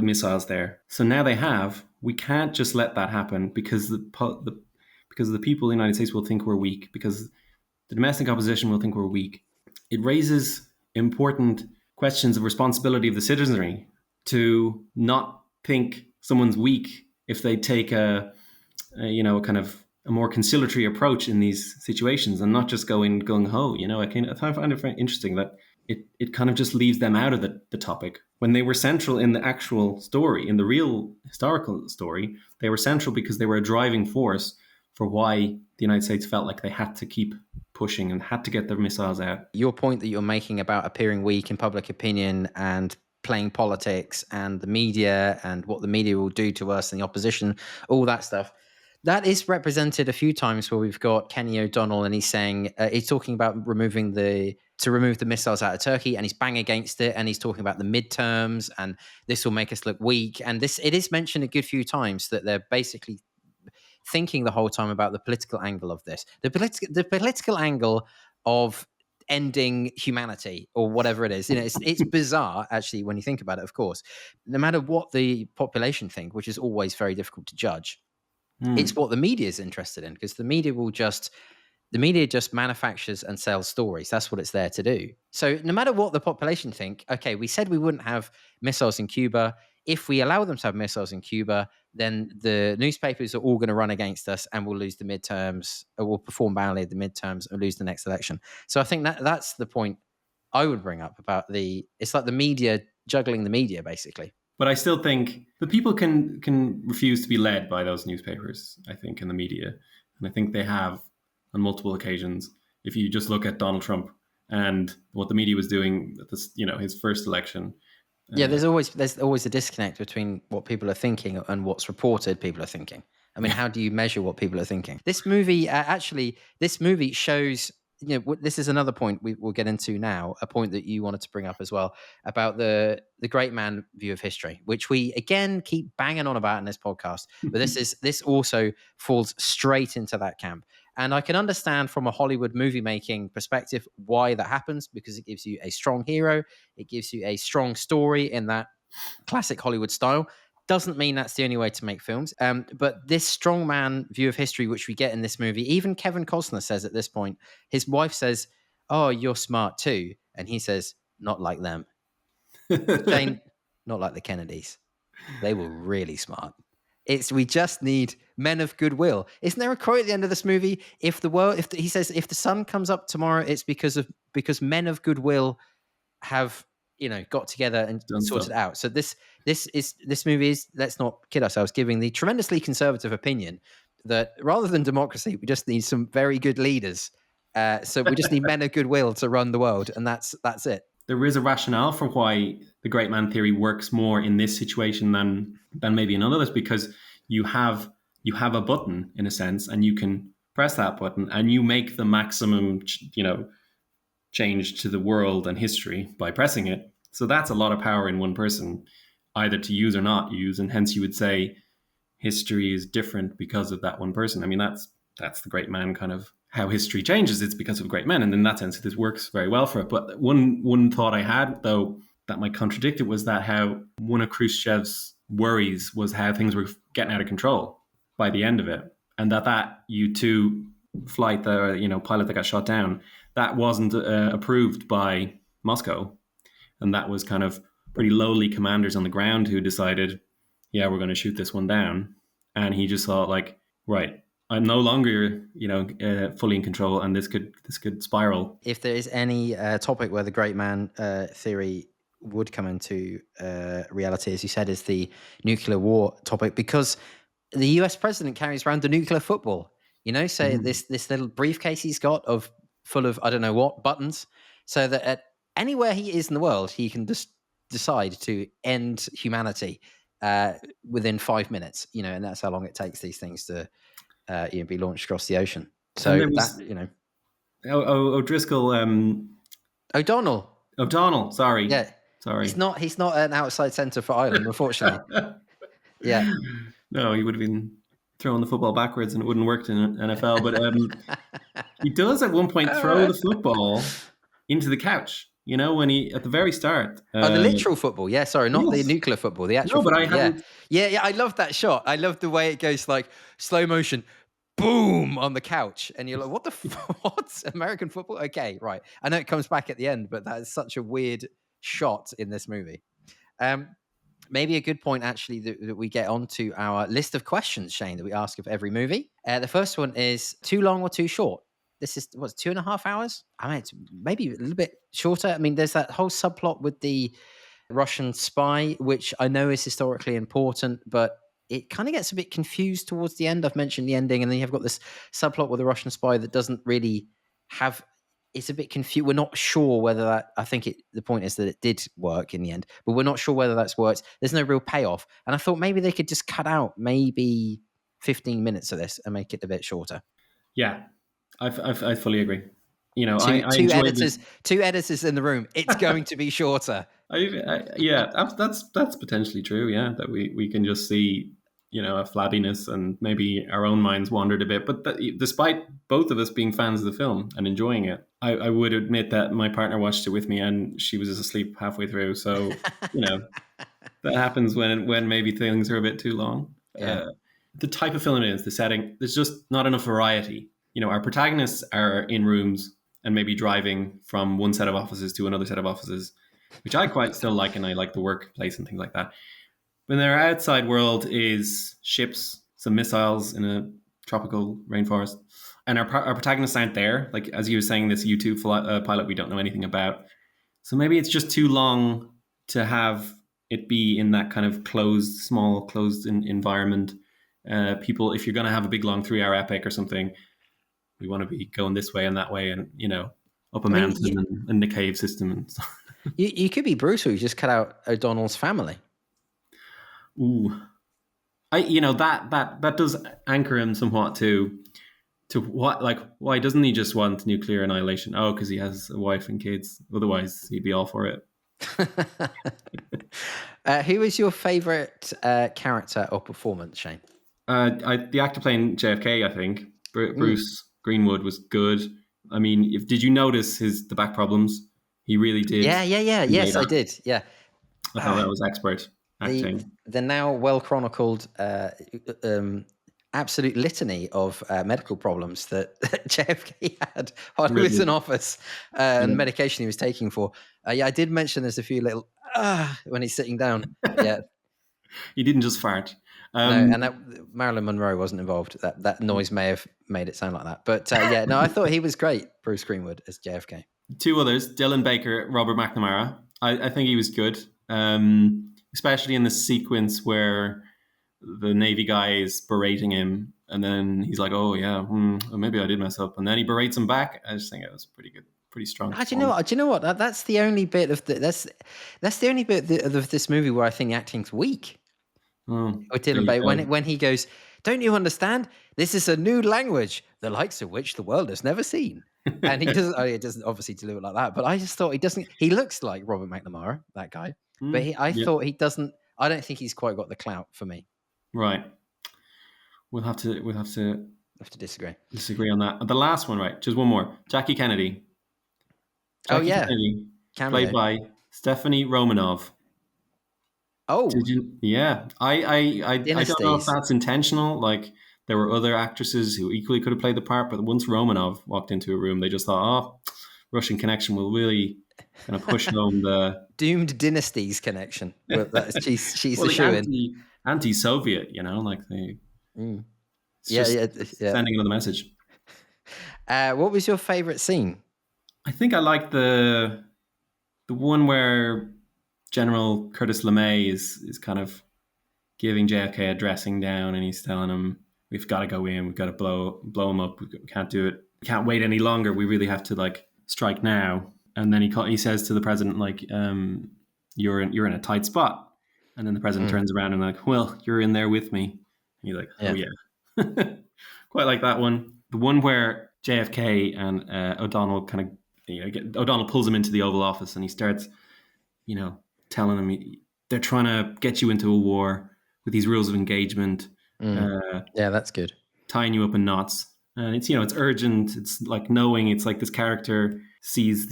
missiles there. So now they have. We can't just let that happen because the people of the United States will think we're weak, because the domestic opposition will think we're weak. It raises important questions of responsibility of the citizenry to not think someone's weak if they take a kind of a more conciliatory approach in these situations and not just go in gung-ho. I find it very interesting that it kind of just leaves them out of the topic. When they were central in the actual story, in the real historical story, they were central because they were a driving force for why the United States felt like they had to keep pushing and had to get their missiles out. Your point that you're making about appearing weak in public opinion and playing politics and the media and what the media will do to us and the opposition, all that stuff, That is represented a few times where we've got Kenny O'Donnell and he's saying, he's talking about to remove the missiles out of Turkey, and he's banging against it, and he's talking about the midterms, and this will make us look weak. And it is mentioned a good few times that they're basically thinking the whole time about the political angle of this, the political angle of ending humanity or whatever it is. It's bizarre actually when you think about it. Of course, no matter what the population think, which is always very difficult to judge, it's what the media is interested in, because the media just manufactures and sells stories. That's what it's there to do. So no matter what the population think, okay, we said we wouldn't have missiles in Cuba. If we allow them to have missiles in Cuba, then the newspapers are all going to run against us and we'll lose the midterms, or we'll perform badly at the midterms and lose the next election. So I think that's the point I would bring up about it's like the media juggling the media, basically. But I still think the people can refuse to be led by those newspapers, I think, in the media. And I think they have on multiple occasions. If you just look at Donald Trump and what the media was doing at this, his first election. Yeah, there's always a disconnect between what people are thinking and what's reported people are thinking. I mean, how do you measure what people are thinking? This movie, shows, this is another point we'll get into now, a point that you wanted to bring up as well, about the great man view of history, which we, again, keep banging on about in this podcast. But this also falls straight into that camp. And I can understand from a Hollywood movie making perspective why that happens, because it gives you a strong hero. It gives you a strong story in that classic Hollywood style. Doesn't mean that's the only way to make films. But this strongman view of history, which we get in this movie, even Kevin Costner says at this point, his wife says, "Oh, you're smart too." And he says, "Not like them." Jane, not like the Kennedys. They were really smart. We just need men of goodwill. Isn't there a quote at the end of this movie? He says, if the sun comes up tomorrow, it's because men of goodwill have, got together and sorted it out. So this movie is, let's not kid ourselves, giving the tremendously conservative opinion that rather than democracy, we just need some very good leaders. So we just need men of goodwill to run the world, and that's it. There is a rationale for why the great man theory works more in this situation than maybe in others, because you have a button in a sense, and you can press that button and you make the maximum change to the world and history by pressing it. So that's a lot of power in one person, either to use or not use, and hence you would say history is different because of that one person. I mean, that's the great man kind of how history changes. It's because of great men, and in that sense this works very well for it. But one thought I had, though, that might contradict it, was that how one of Khrushchev's worries was how things were getting out of control by the end of it, and that U-2 flight, the pilot that got shot down, that wasn't approved by Moscow, and that was kind of pretty lowly commanders on the ground who decided, yeah, we're going to shoot this one down. And he just thought, like, right, I'm no longer, fully in control, and this could spiral. If there is any topic where the great man theory would come into reality, as you said, is the nuclear war topic, because the US president carries around the nuclear football. This little briefcase he's got full of I don't know what buttons, so that at anywhere he is in the world, he can just decide to end humanity within 5 minutes. And that's how long it takes these things to be launched across the ocean. So O'Driscoll, O'Donnell. Sorry, yeah, sorry. He's not an outside centre for Ireland, unfortunately. Yeah, no, he would have been throwing the football backwards and it wouldn't work in NFL. But he does at one point throw the football into the couch. When he at the very start. The literal football. Yeah, sorry, not the nuclear football. The actual. No, but football. I haven't. Yeah. I love that shot. I love the way it goes, like slow motion, boom on the couch, and you're like, "What the what? American football?" Okay, right. I know it comes back at the end, but that is such a weird shot in this movie. Maybe a good point, actually, that we get onto our list of questions, Shane, that we ask of every movie. The first one is too long or too short? This is, 2.5 hours? I mean, it's maybe a little bit shorter. I mean, there's that whole subplot with the Russian spy, which I know is historically important, but it kind of gets a bit confused towards the end. I've mentioned the ending, and then you've got this subplot with the Russian spy that doesn't really have... It's a bit confused. We're not sure whether that... I think the point is that it did work in the end, but we're not sure whether that's worked. There's no real payoff. And I thought maybe they could just cut out maybe 15 minutes of this and make it a bit shorter. Yeah, I fully agree. You know, Two I two enjoyed editors, this. two editors in the room. It's going to be shorter. Yeah, that's potentially true. Yeah, that we can just see, you know, a flabbiness, and maybe our own minds wandered a bit. But despite both of us being fans of the film and enjoying it, I would admit that my partner watched it with me and she was asleep halfway through. So, you know, that happens when maybe things are a bit too long. Yeah. The type of film it is, the setting, there's just not enough variety. You know, our protagonists are in rooms and maybe driving from one set of offices to another set of offices, which I quite still like, and I like the workplace and things like that. When their outside world is ships, some missiles in a tropical rainforest, and our protagonists aren't there. Like, as you were saying, this YouTube pilot we don't know anything about. So maybe it's just too long to have it be in that kind of small, closed environment. People, if you're going to have a big, long 3-hour epic or something, we want to be going this way and that way, and, you know, up a mountain and the cave system and stuff. You could be brutal. You just cut out O'Donnell's family. Ooh, that does anchor him somewhat to what, like, why doesn't he just want nuclear annihilation? Oh, because he has a wife and kids. Otherwise, he'd be all for it. Who is your favorite character or performance, Shane? The actor playing JFK, I think, Bruce Greenwood, was good. I mean, did you notice the back problems? He really did. Yeah. Yes, I did. Yeah. I thought that was expert acting. The now well chronicled absolute litany of medical problems that JFK had while he was in office and medication he was taking for. I did mention there's a few little when he's sitting down. Yeah. He didn't just fart. No, and that Marilyn Monroe wasn't involved. That noise may have made it sound like that. But I thought he was great, Bruce Greenwood, as JFK. Two others, Dylan Baker, Robert McNamara. I think he was good, especially in the sequence where the Navy guy is berating him, and then he's like, "Oh yeah, maybe I did mess up," and then he berates him back. I just think it was pretty good, pretty strong. Do you know what? That's the only bit of that's the only bit of this movie where I think the acting's weak. With Dylan Baker, when he goes, "Don't you understand? This is a new language, the likes of which the world has never seen." And he doesn't. It doesn't obviously deliver like that. But I just thought he doesn't. He looks like Robert McNamara, that guy. But I thought he doesn't. I don't think he's quite got the clout for me. Right. We'll have to disagree on that. And the last one, right? Just one more. Jackie Kennedy. Kennedy, played by Stephanie Romanov. Oh, did you? Yeah, I don't know if that's intentional. Like, there were other actresses who equally could have played the part, but once Romanov walked into a room, they just thought, "Oh, Russian connection will really kind of push home the doomed dynasties connection." She's the shoo-in. Anti-Soviet, you know, like they. Sending another message. What was your favorite scene? I think I like the one where General Curtis LeMay is kind of giving JFK a dressing down, and he's telling him, "We've got to go in. We've got to blow him up. We can't do it. We can't wait any longer. We really have to, like, strike now." And then he says to the president, like, "You're in a tight spot." And then the president turns around and like, "Well, you're in there with me." And you're like, "Oh yeah." Quite like that one. The one where JFK and O'Donnell kind of, O'Donnell pulls him into the Oval Office and he starts, telling him they're trying to get you into a war with these rules of engagement. Yeah, that's good. Tying you up in knots. And it's, it's urgent. It's like knowing, it's like this character sees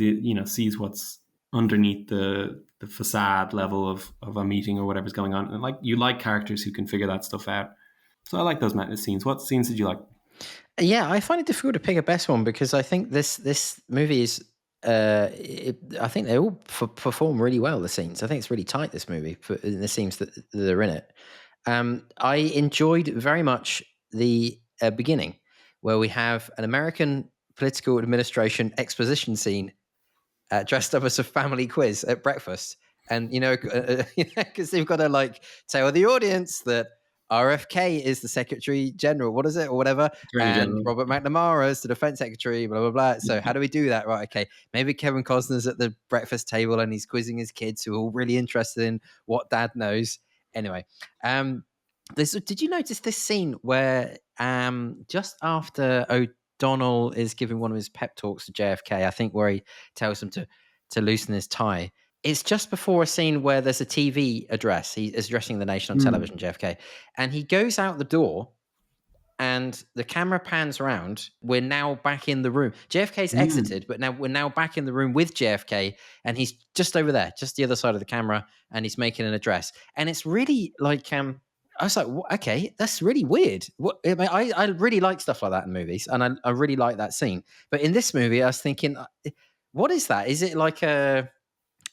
sees what's underneath the facade level of a meeting or whatever's going on. And, like, you like characters who can figure that stuff out. So I like those scenes. What scenes did you like? Yeah, I find it difficult to pick a best one because I think this movie is. I think they all perform really well. The scenes. I think it's really tight. This movie, in the scenes that are in it. I enjoyed very much the beginning where we have an American political administration exposition scene dressed up as a family quiz at breakfast, and because they've got to, like, tell the audience that RFK is the Secretary General, what is it, or whatever, and Robert McNamara is the Defense Secretary, blah, blah, blah. So how do we do that? Right, okay, maybe Kevin Costner's at the breakfast table and he's quizzing his kids who are all really interested in what dad knows. Anyway, Did you notice this scene where just after O'Donnell is giving one of his pep talks to JFK, I think where he tells him to loosen his tie. It's just before a scene where there's a TV address. He is addressing the nation on television, JFK, and he goes out the door. And the camera pans around. We're now back in the room. JFK's exited, but now we're now back in the room with JFK, and he's just over there, just the other side of the camera, and he's making an address. And it's really like, I was like, okay, that's really weird. I really like stuff like that in movies, and I really like that scene. But in this movie, I was thinking, what is that? Is it like a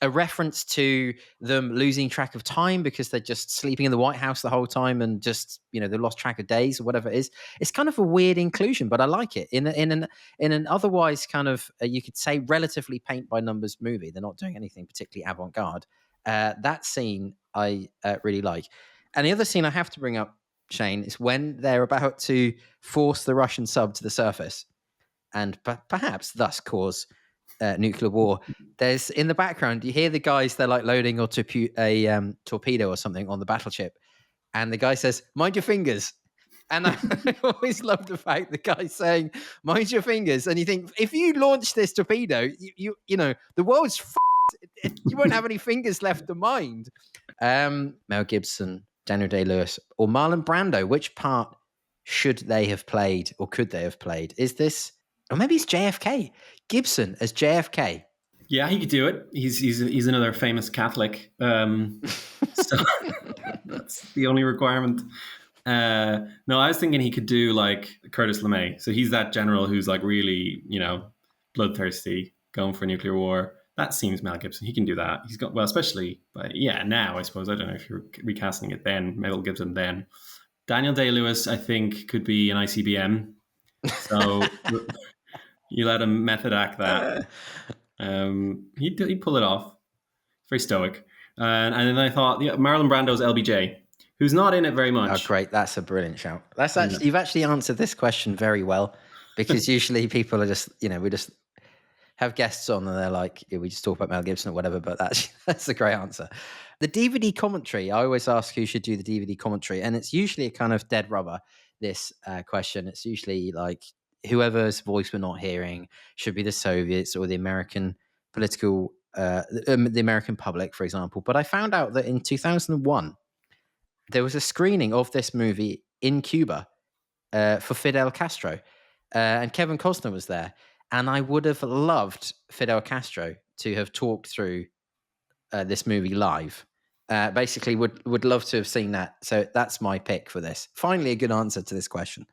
reference to them losing track of time because they're just sleeping in the White House the whole time and just, they lost track of days or whatever it is? It's kind of a weird inclusion, but I like it in an otherwise kind of you could say relatively paint by numbers movie. They're not doing anything particularly avant-garde. That scene I really like. And the other scene I have to bring up, Shane, is when they're about to force the Russian sub to the surface and perhaps thus cause nuclear war. There's in the background, you hear the guys, they're like loading a torpedo or something on the battleship, and the guy says, "Mind your fingers." And I always love the fact the guy's saying, "Mind your fingers," and you think, if you launch this torpedo, you know the world's you won't have any fingers left to mind. Mel Gibson, Daniel Day-Lewis, or Marlon Brando, which part should they have played, or could they have played? Is this, or maybe it's JFK? Gibson as JFK. Yeah, he could do it. He's another famous Catholic. So that's the only requirement. No, I was thinking he could do like Curtis LeMay. So he's that general who's like really, bloodthirsty, going for a nuclear war. That seems Mel Gibson. He can do that. He's got, well, especially, now, I suppose. I don't know if you're recasting it then, Mel Gibson then. Daniel Day-Lewis, I think, could be an ICBM. So you let him method act that. He'd pull it off. Very stoic. And then I thought, Marlon Brando's LBJ, who's not in it very much. Oh, great. That's a brilliant shout. You've actually answered this question very well, because usually people are just, we just have guests on and they're like, we just talk about Mel Gibson or whatever, but that's a great answer. The DVD commentary, I always ask who should do the DVD commentary, and it's usually a kind of dead rubber, this question. It's usually like whoever's voice we're not hearing should be the Soviets or the American political, the American public, for example. But I found out that in 2001, there was a screening of this movie in Cuba for Fidel Castro, and Kevin Costner was there. And I would have loved Fidel Castro to have talked through this movie live. Basically, would love to have seen that. So that's my pick for this. Finally, a good answer to this question.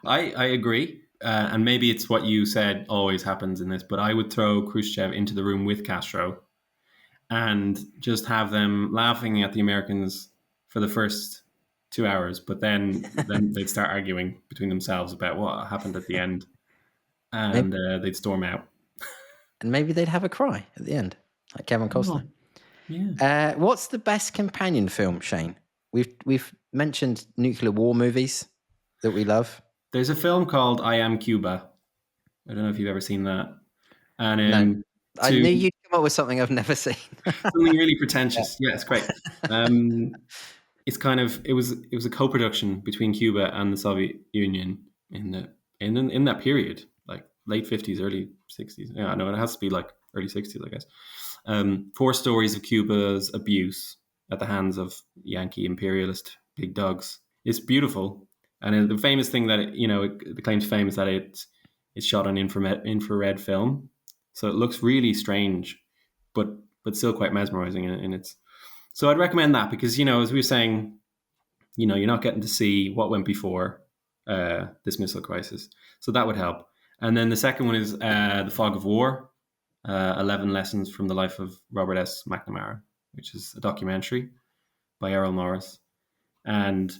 I agree. And maybe it's what you said always happens in this, but I would throw Khrushchev into the room with Castro and just have them laughing at the Americans for the first 2 hours. But then they'd start arguing between themselves about what happened at the end. And they'd storm out. And maybe they'd have a cry at the end, like Kevin Costner. Yeah. What's the best companion film, Shane? We've mentioned nuclear war movies that we love. There's a film called I Am Cuba. I don't know if you've ever seen that. And no, I knew you'd come up with something I've never seen. Something really pretentious. Yeah, it's great. It's kind of it was a co-production between Cuba and the Soviet Union in that period. Like late 50s, early 60s. Yeah, no, it has to be like early 60s, I guess. 4 stories of Cuba's abuse at the hands of Yankee imperialist big dogs. It's beautiful. And the famous thing that, the claim to fame is that it's shot on infrared film. So it looks really strange, but still quite mesmerizing in its. So I'd recommend that because, as we were saying, you're not getting to see what went before this missile crisis. So that would help. And then the second one is The Fog of War, 11 Lessons from the Life of Robert S. McNamara, which is a documentary by Errol Morris. And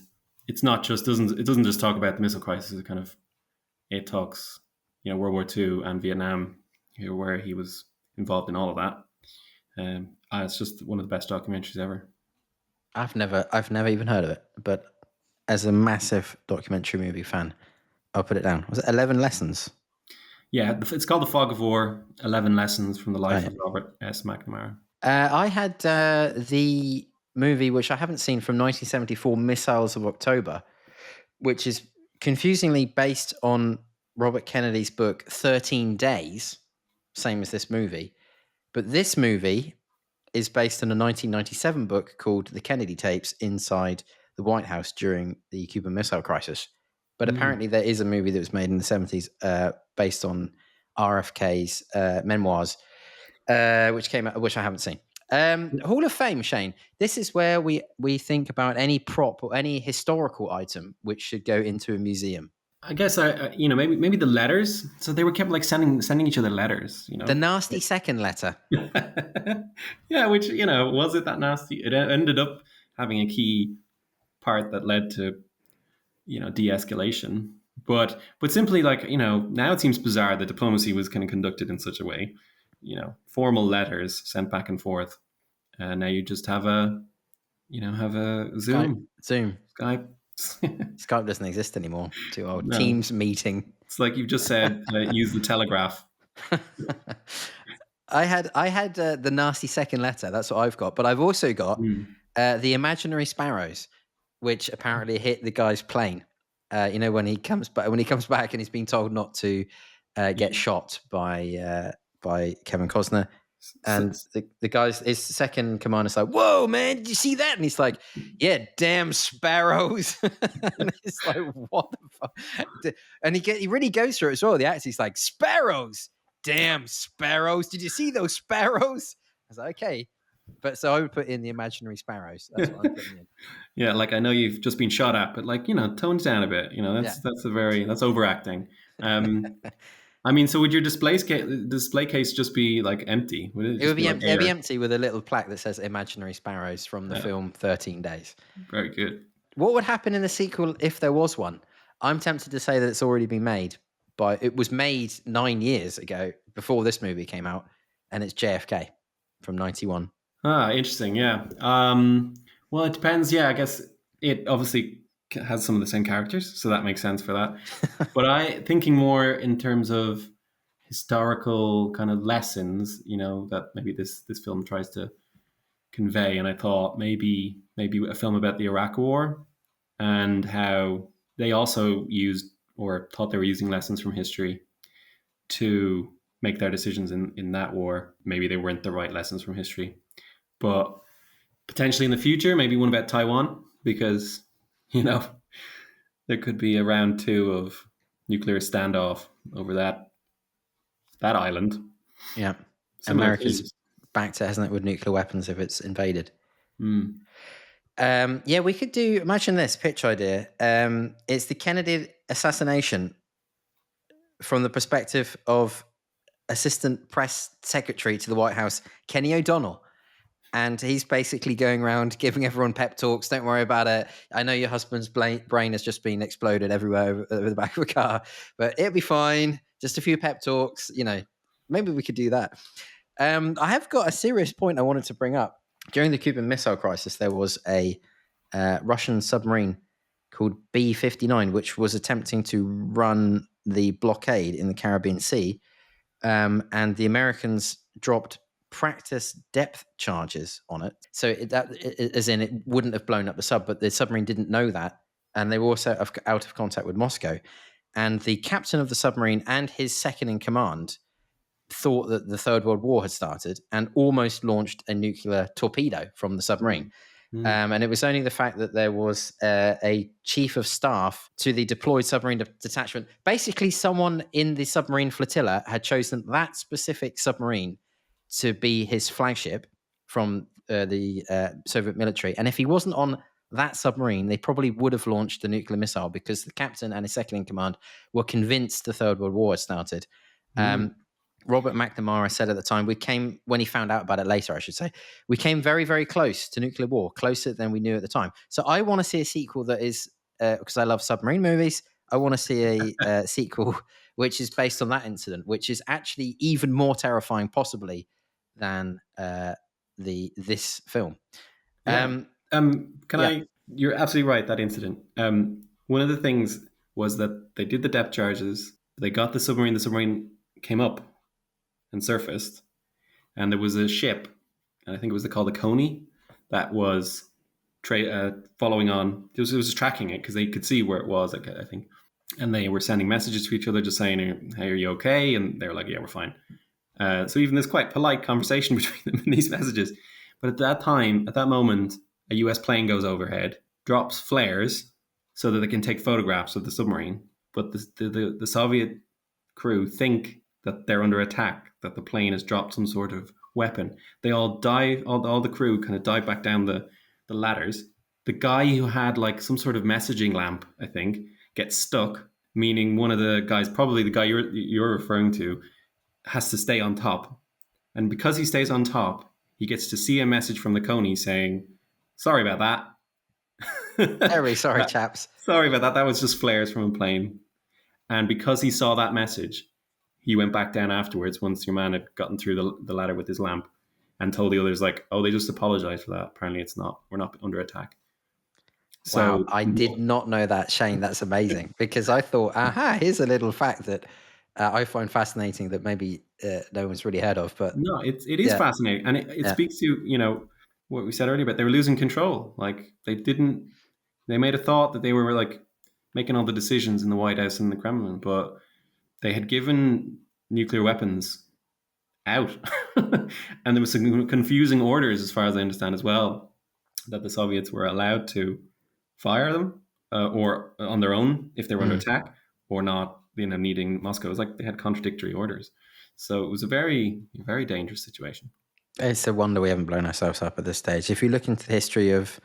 it's not just it doesn't just talk about the missile crisis. It talks, World War II and Vietnam, where he was involved in all of that. It's just one of the best documentaries ever. I've never even heard of it, but as a massive documentary movie fan, I'll put it down. Was it 11 Lessons? Yeah, it's called The Fog of War, 11 Lessons from the Life of Robert S. McNamara. I had the movie, which I haven't seen, from 1974, Missiles of October, which is confusingly based on Robert Kennedy's book 13 Days, same as this movie. But this movie is based on a 1997 book called The Kennedy Tapes Inside the White House during the Cuban Missile Crisis. But apparently there is a movie that was made in the 70s based on RFK's memoirs, which came out, which I haven't seen. Hall of Fame, Shane. This is where we think about any prop or any historical item which should go into a museum. I guess maybe the letters. So they were kept like sending each other letters. The nasty second letter. Yeah, which was it that nasty? It ended up having a key part that led to de-escalation. But simply like now it seems bizarre that diplomacy was kind of conducted in such a way. Formal letters sent back and forth. Now you just have a Zoom. Skype. Skype doesn't exist anymore. Too old. No. Teams meeting. It's like you've just said, use the telegraph. I had the nasty second letter. That's what I've got. But I've also got the imaginary sparrows, which apparently hit the guy's plane. When he comes back and he's been told not to get shot by Kevin Costner. And the guy's, his second commander's like, "Whoa, man, did you see that?" And he's like, "Yeah, damn sparrows." And it's like, what the fuck? And he really goes through it as well. The actor, he's like, "Sparrows, damn sparrows. Did you see those sparrows?" I was like, okay. But so I would put in the imaginary sparrows. That's what I'm putting in. Yeah, like I know you've just been shot at, but like, tone it down a bit. That's overacting. I mean, so would your display case just be like empty? It would be empty with a little plaque that says "Imaginary Sparrows" from the film 13 Days. Very good. What would happen in the sequel if there was one? I'm tempted to say that it's already been made, but it was made 9 years ago before this movie came out, and it's JFK from 91. Ah, interesting. Yeah. Well, it depends. Yeah, I guess it obviously has some of the same characters, so that makes sense for that. But thinking more in terms of historical kind of lessons, that maybe this film tries to convey. And I thought maybe a film about the Iraq War and how they also used or thought they were using lessons from history to make their decisions in that war. Maybe they weren't the right lessons from history, but potentially in the future, maybe one about Taiwan, because there could be a round 2 of nuclear standoff over that island. Yeah. America's back to, hasn't it, with nuclear weapons if it's invaded. Yeah, we could imagine this pitch idea. It's the Kennedy assassination from the perspective of Assistant Press Secretary to the White House, Kenny O'Donnell. And he's basically going around giving everyone pep talks. Don't worry about it. I know your husband's brain has just been exploded everywhere over the back of a car, but it'll be fine. Just a few pep talks. Maybe we could do that. I have got a serious point I wanted to bring up. During the Cuban Missile Crisis, there was a Russian submarine called B-59, which was attempting to run the blockade in the Caribbean Sea. And the Americans dropped practice depth charges on it. So it wouldn't have blown up the sub, but the submarine didn't know that. And they were also out of contact with Moscow. And the captain of the submarine and his second in command thought that the Third World War had started and almost launched a nuclear torpedo from the submarine. And it was only the fact that there was a chief of staff to the deployed submarine detachment. Basically, someone in the submarine flotilla had chosen that specific submarine to be his flagship from the Soviet military. And if he wasn't on that submarine, they probably would have launched the nuclear missile because the captain and his second in command were convinced the Third World War had started. Robert McNamara said at the time, when he found out about it later, I should say, we came very, very close to nuclear war, closer than we knew at the time. So I want to see a sequel that is, because I love submarine movies, I want to see a sequel which is based on that incident, which is actually even more terrifying possibly than this film. You're absolutely right, that incident. One of the things was that they did the depth charges, they got the submarine came up and surfaced, and there was a ship, and I think it was called the Coney, that was following on. It was tracking it because they could see where it was, I think. And they were sending messages to each other just saying, hey, are you okay? And they were like, yeah, we're fine. So even there's quite polite conversation between them in these messages. But at that moment, a US plane goes overhead, drops flares so that they can take photographs of the submarine. But the Soviet crew think that they're under attack, that the plane has dropped some sort of weapon. They all dive, all the crew kind of dive back down the ladders. The guy who had like some sort of messaging lamp, I think, gets stuck, meaning one of the guys, probably the guy you're referring to, has to stay on top. And because he stays on top, he gets to see a message from the Coney saying, sorry about that. Very sorry, chaps. Sorry about that. That was just flares from a plane. And because he saw that message, he went back down afterwards once your man had gotten through the ladder with his lamp and told the others, like, oh, they just apologized for that. Apparently we're not under attack. So wow, I did not know that, Shane. That's amazing, because I thought, here's a little fact that I find fascinating that maybe no one's really heard of. But no, it is fascinating. And it speaks to, what we said earlier, but they were losing control. Like they made a thought that they were like making all the decisions in the White House and the Kremlin, but they had given nuclear weapons out. And there was some confusing orders, as far as I understand as well, that the Soviets were allowed to fire them or on their own if they were under attack, or not, needing Moscow. It was like they had contradictory orders. So it was a very, very dangerous situation. It's a wonder we haven't blown ourselves up at this stage. If you look into the history of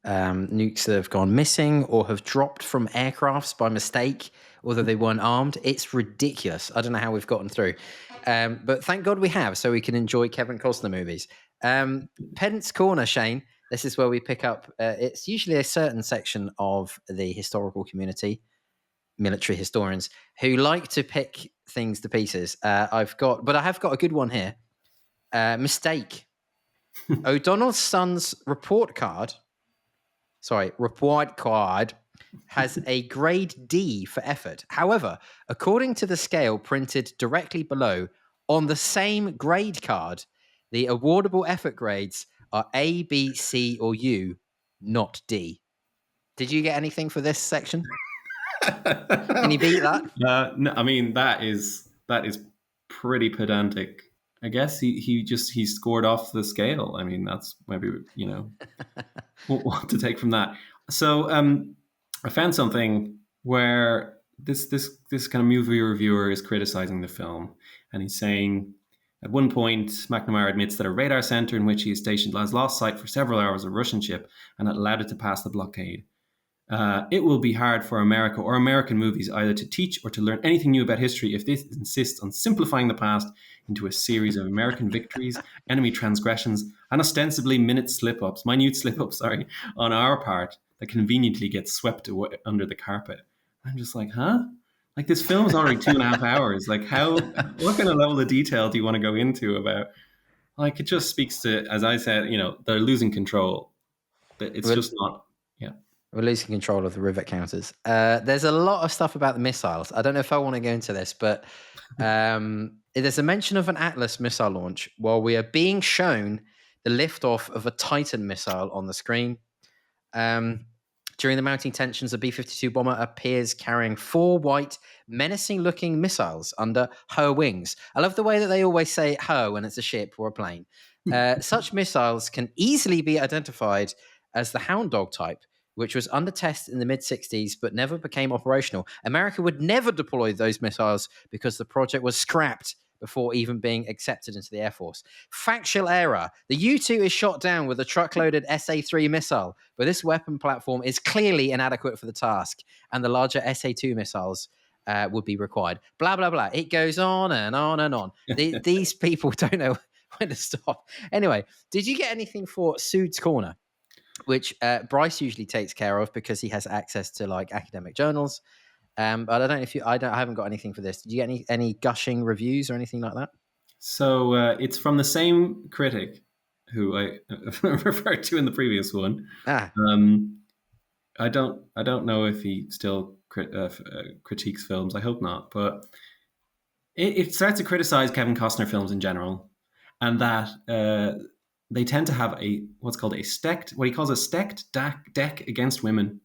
nukes that have gone missing or have dropped from aircrafts by mistake, although they weren't armed, it's ridiculous. I don't know how we've gotten through. But thank God we have, so we can enjoy Kevin Costner movies. Pedant's Corner, Shane. This is where we pick up. It's usually a certain section of the historical community, military historians, who like to pick things to pieces. But I have got a good one here. Mistake. O'Donnell's son's report card has a grade D for effort. However, according to the scale printed directly below, on the same grade card, the awardable effort grades are A, B, C, or U, not D. Did you get anything for this section? Can you beat that? No, I mean, that is pretty pedantic. I guess he scored off the scale. I mean, that's maybe, what to take from that. So I found something where this kind of movie reviewer is criticizing the film, and he's saying, at one point, McNamara admits that a radar center in which he is stationed has lost sight for several hours of a Russian ship and it allowed it to pass the blockade. It will be hard for America or American movies either to teach or to learn anything new about history if this insists on simplifying the past into a series of American victories, enemy transgressions, and ostensibly minute minute slip-ups, on our part that conveniently get swept away under the carpet. I'm just like, huh? Like, this film is already 2.5 hours. Like, what kind of level of detail do you want to go into about? Like, it just speaks to, as I said, they're losing control. It's just not, yeah. We're losing control of the rivet counters. There's a lot of stuff about the missiles. I don't know if I want to go into this, but there's a mention of an Atlas missile launch while we are being shown the liftoff of a Titan missile on the screen. During the mounting tensions, a B-52 bomber appears carrying 4 white, menacing-looking missiles under her wings. I love the way that they always say her when it's a ship or a plane. Such missiles can easily be identified as the Hound Dog type, which was under test in the mid-60s but never became operational. America would never deploy those missiles because the project was scrapped before even being accepted into the Air Force. Factual error. The U-2 is shot down with a truck-loaded SA-3 missile, but this weapon platform is clearly inadequate for the task, and the larger SA-2 missiles would be required. Blah, blah, blah. It goes on and on and on. These people don't know when to stop. Anyway, did you get anything for Sood's Corner? Which Bryce usually takes care of because he has access to like academic journals. But I don't know if I haven't got anything for this. Did you get any gushing reviews or anything like that? So it's from the same critic who I referred to in the previous one. I don't know if he still critiques films. I hope not. But it starts to criticize Kevin Costner films in general, and that they tend to have what he calls a stacked deck against women,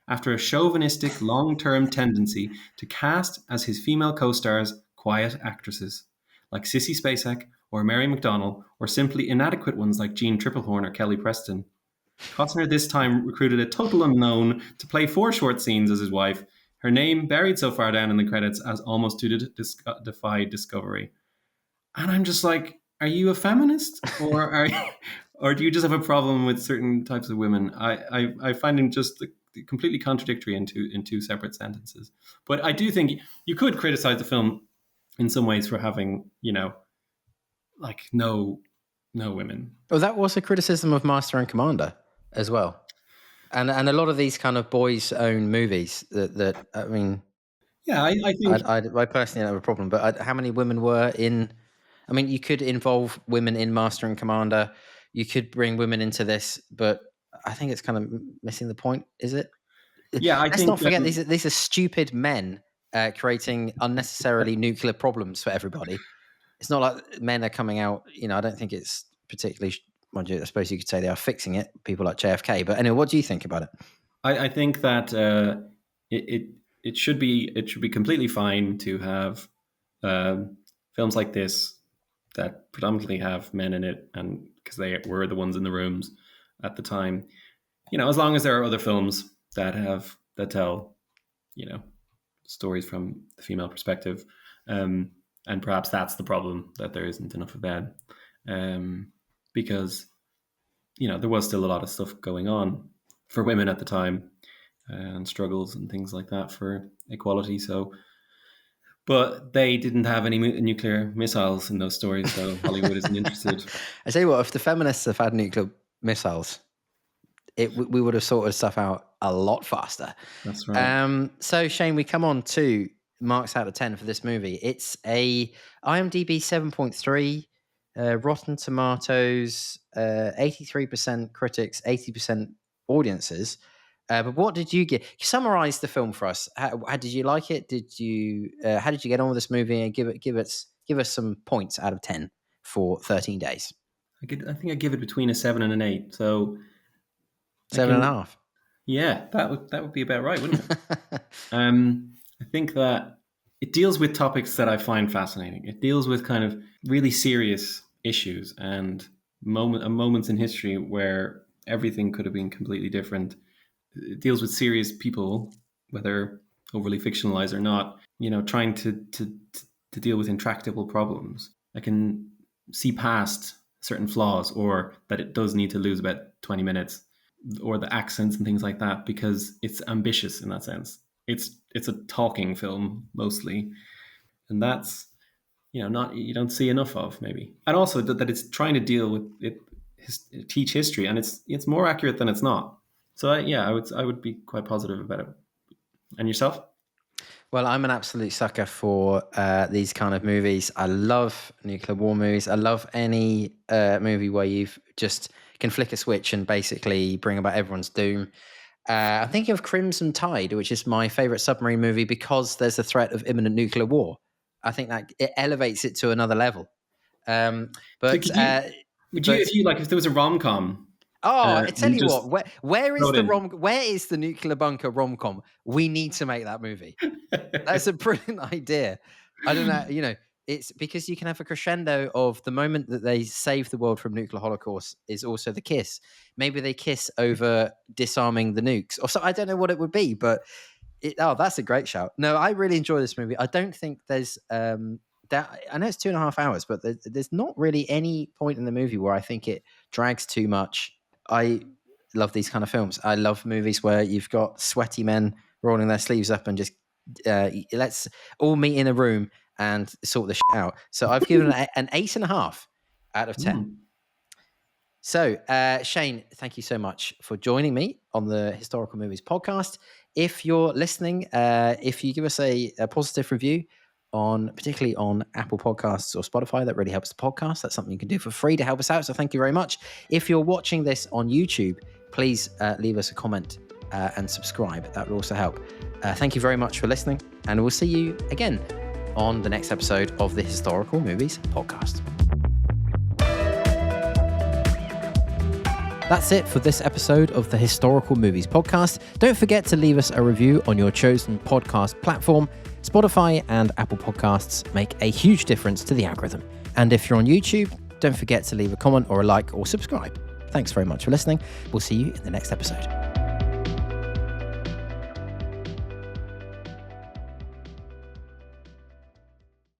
after a chauvinistic long-term tendency to cast as his female co-stars quiet actresses like Sissy Spacek or Mary McDonnell, or simply inadequate ones like Jean Tripplehorn or Kelly Preston. Costner this time recruited a total unknown to play 4 short scenes as his wife, her name buried so far down in the credits as almost to defy discovery. And I'm just like, are you a feminist? Or do you just have a problem with certain types of women? I find him just completely contradictory in two separate sentences. But I do think you could criticize the film in some ways for having, like no women. Well, that was a criticism of Master and Commander as well. And a lot of these kind of boys' own movies that I mean, yeah, I think I personally don't have a problem. But how many women were in? I mean, you could involve women in Master and Commander. You could bring women into this, but I think it's kind of missing the point. Is it? Yeah, Let's not forget these are stupid men creating unnecessarily nuclear problems for everybody. It's not like men are coming out. I don't think it's particularly. I suppose you could say they are fixing it. People like JFK. But anyway, what do you think about it? I think that it should be completely fine to have films like this that predominantly have men in it, and because they were the ones in the rooms at the time. As long as there are other films that tell, stories from the female perspective, and perhaps that's the problem, that there isn't enough of that, because there was still a lot of stuff going on for women at the time, and struggles and things like that for equality. So, but they didn't have any nuclear missiles in those stories, so Hollywood isn't interested. I tell you what, if the feminists have had nuclear missiles, we would have sorted stuff out a lot faster. That's right. So Shane, we come on to marks out of 10 for this movie. It's a IMDb 7.3, Rotten Tomatoes, 83% critics, 80% audiences. But what did you get? Summarize the film for us. How did you like it? How did you get on with this movie? And give us some points out of 10 for 13 days. I think I give it between a 7 and an 8. So 7.5. Yeah, that would be about right, wouldn't it? I think that it deals with topics that I find fascinating. It deals with kind of really serious issues and moments in history where everything could have been completely different. It deals with serious people, whether overly fictionalized or not, trying to deal with intractable problems. I can see past certain flaws, or that it does need to lose about 20 minutes, or the accents and things like that, because it's ambitious in that sense. It's a talking film mostly, and that's not, you don't see enough of, maybe. And also that it's trying to deal with it, teach history, and it's more accurate than it's not. So I would be quite positive about it. And yourself? Well, I'm an absolute sucker for these kind of movies. I love nuclear war movies. I love any movie where you've just can flick a switch and basically bring about everyone's doom. I'm thinking of Crimson Tide, which is my favorite submarine movie because there's a threat of imminent nuclear war. I think that it elevates it to another level. But if there was a rom-com? I tell you what, where is the nuclear bunker rom-com? We need to make that movie. That's a brilliant idea. I don't know, it's because you can have a crescendo of the moment that they save the world from nuclear holocaust is also the kiss. Maybe they kiss over disarming the nukes, or so. I don't know what it would be, but that's a great shout. No, I really enjoy this movie. I don't think there's that. I know it's 2.5 hours, but there's not really any point in the movie where I think it drags too much. I love these kind of films. I love movies where you've got sweaty men rolling their sleeves up and just let's all meet in a room and sort the shit out. So I've given it an 8.5 out of 10. So Shane, thank you so much for joining me on the Historical Movies podcast. If you're listening, if you give us a positive review particularly on Apple Podcasts or Spotify, that really helps the podcast. That's something you can do for free to help us out. So thank you very much. If you're watching this on YouTube, please leave us a comment and subscribe. That would also help. Thank you very much for listening, and we'll see you again on the next episode of the Historical Movies podcast. That's it for this episode of the Historical Movies Podcast. Don't forget to leave us a review on your chosen podcast platform. Spotify and Apple Podcasts make a huge difference to the algorithm. And if you're on YouTube, don't forget to leave a comment or a like or subscribe. Thanks very much for listening. We'll see you in the next episode.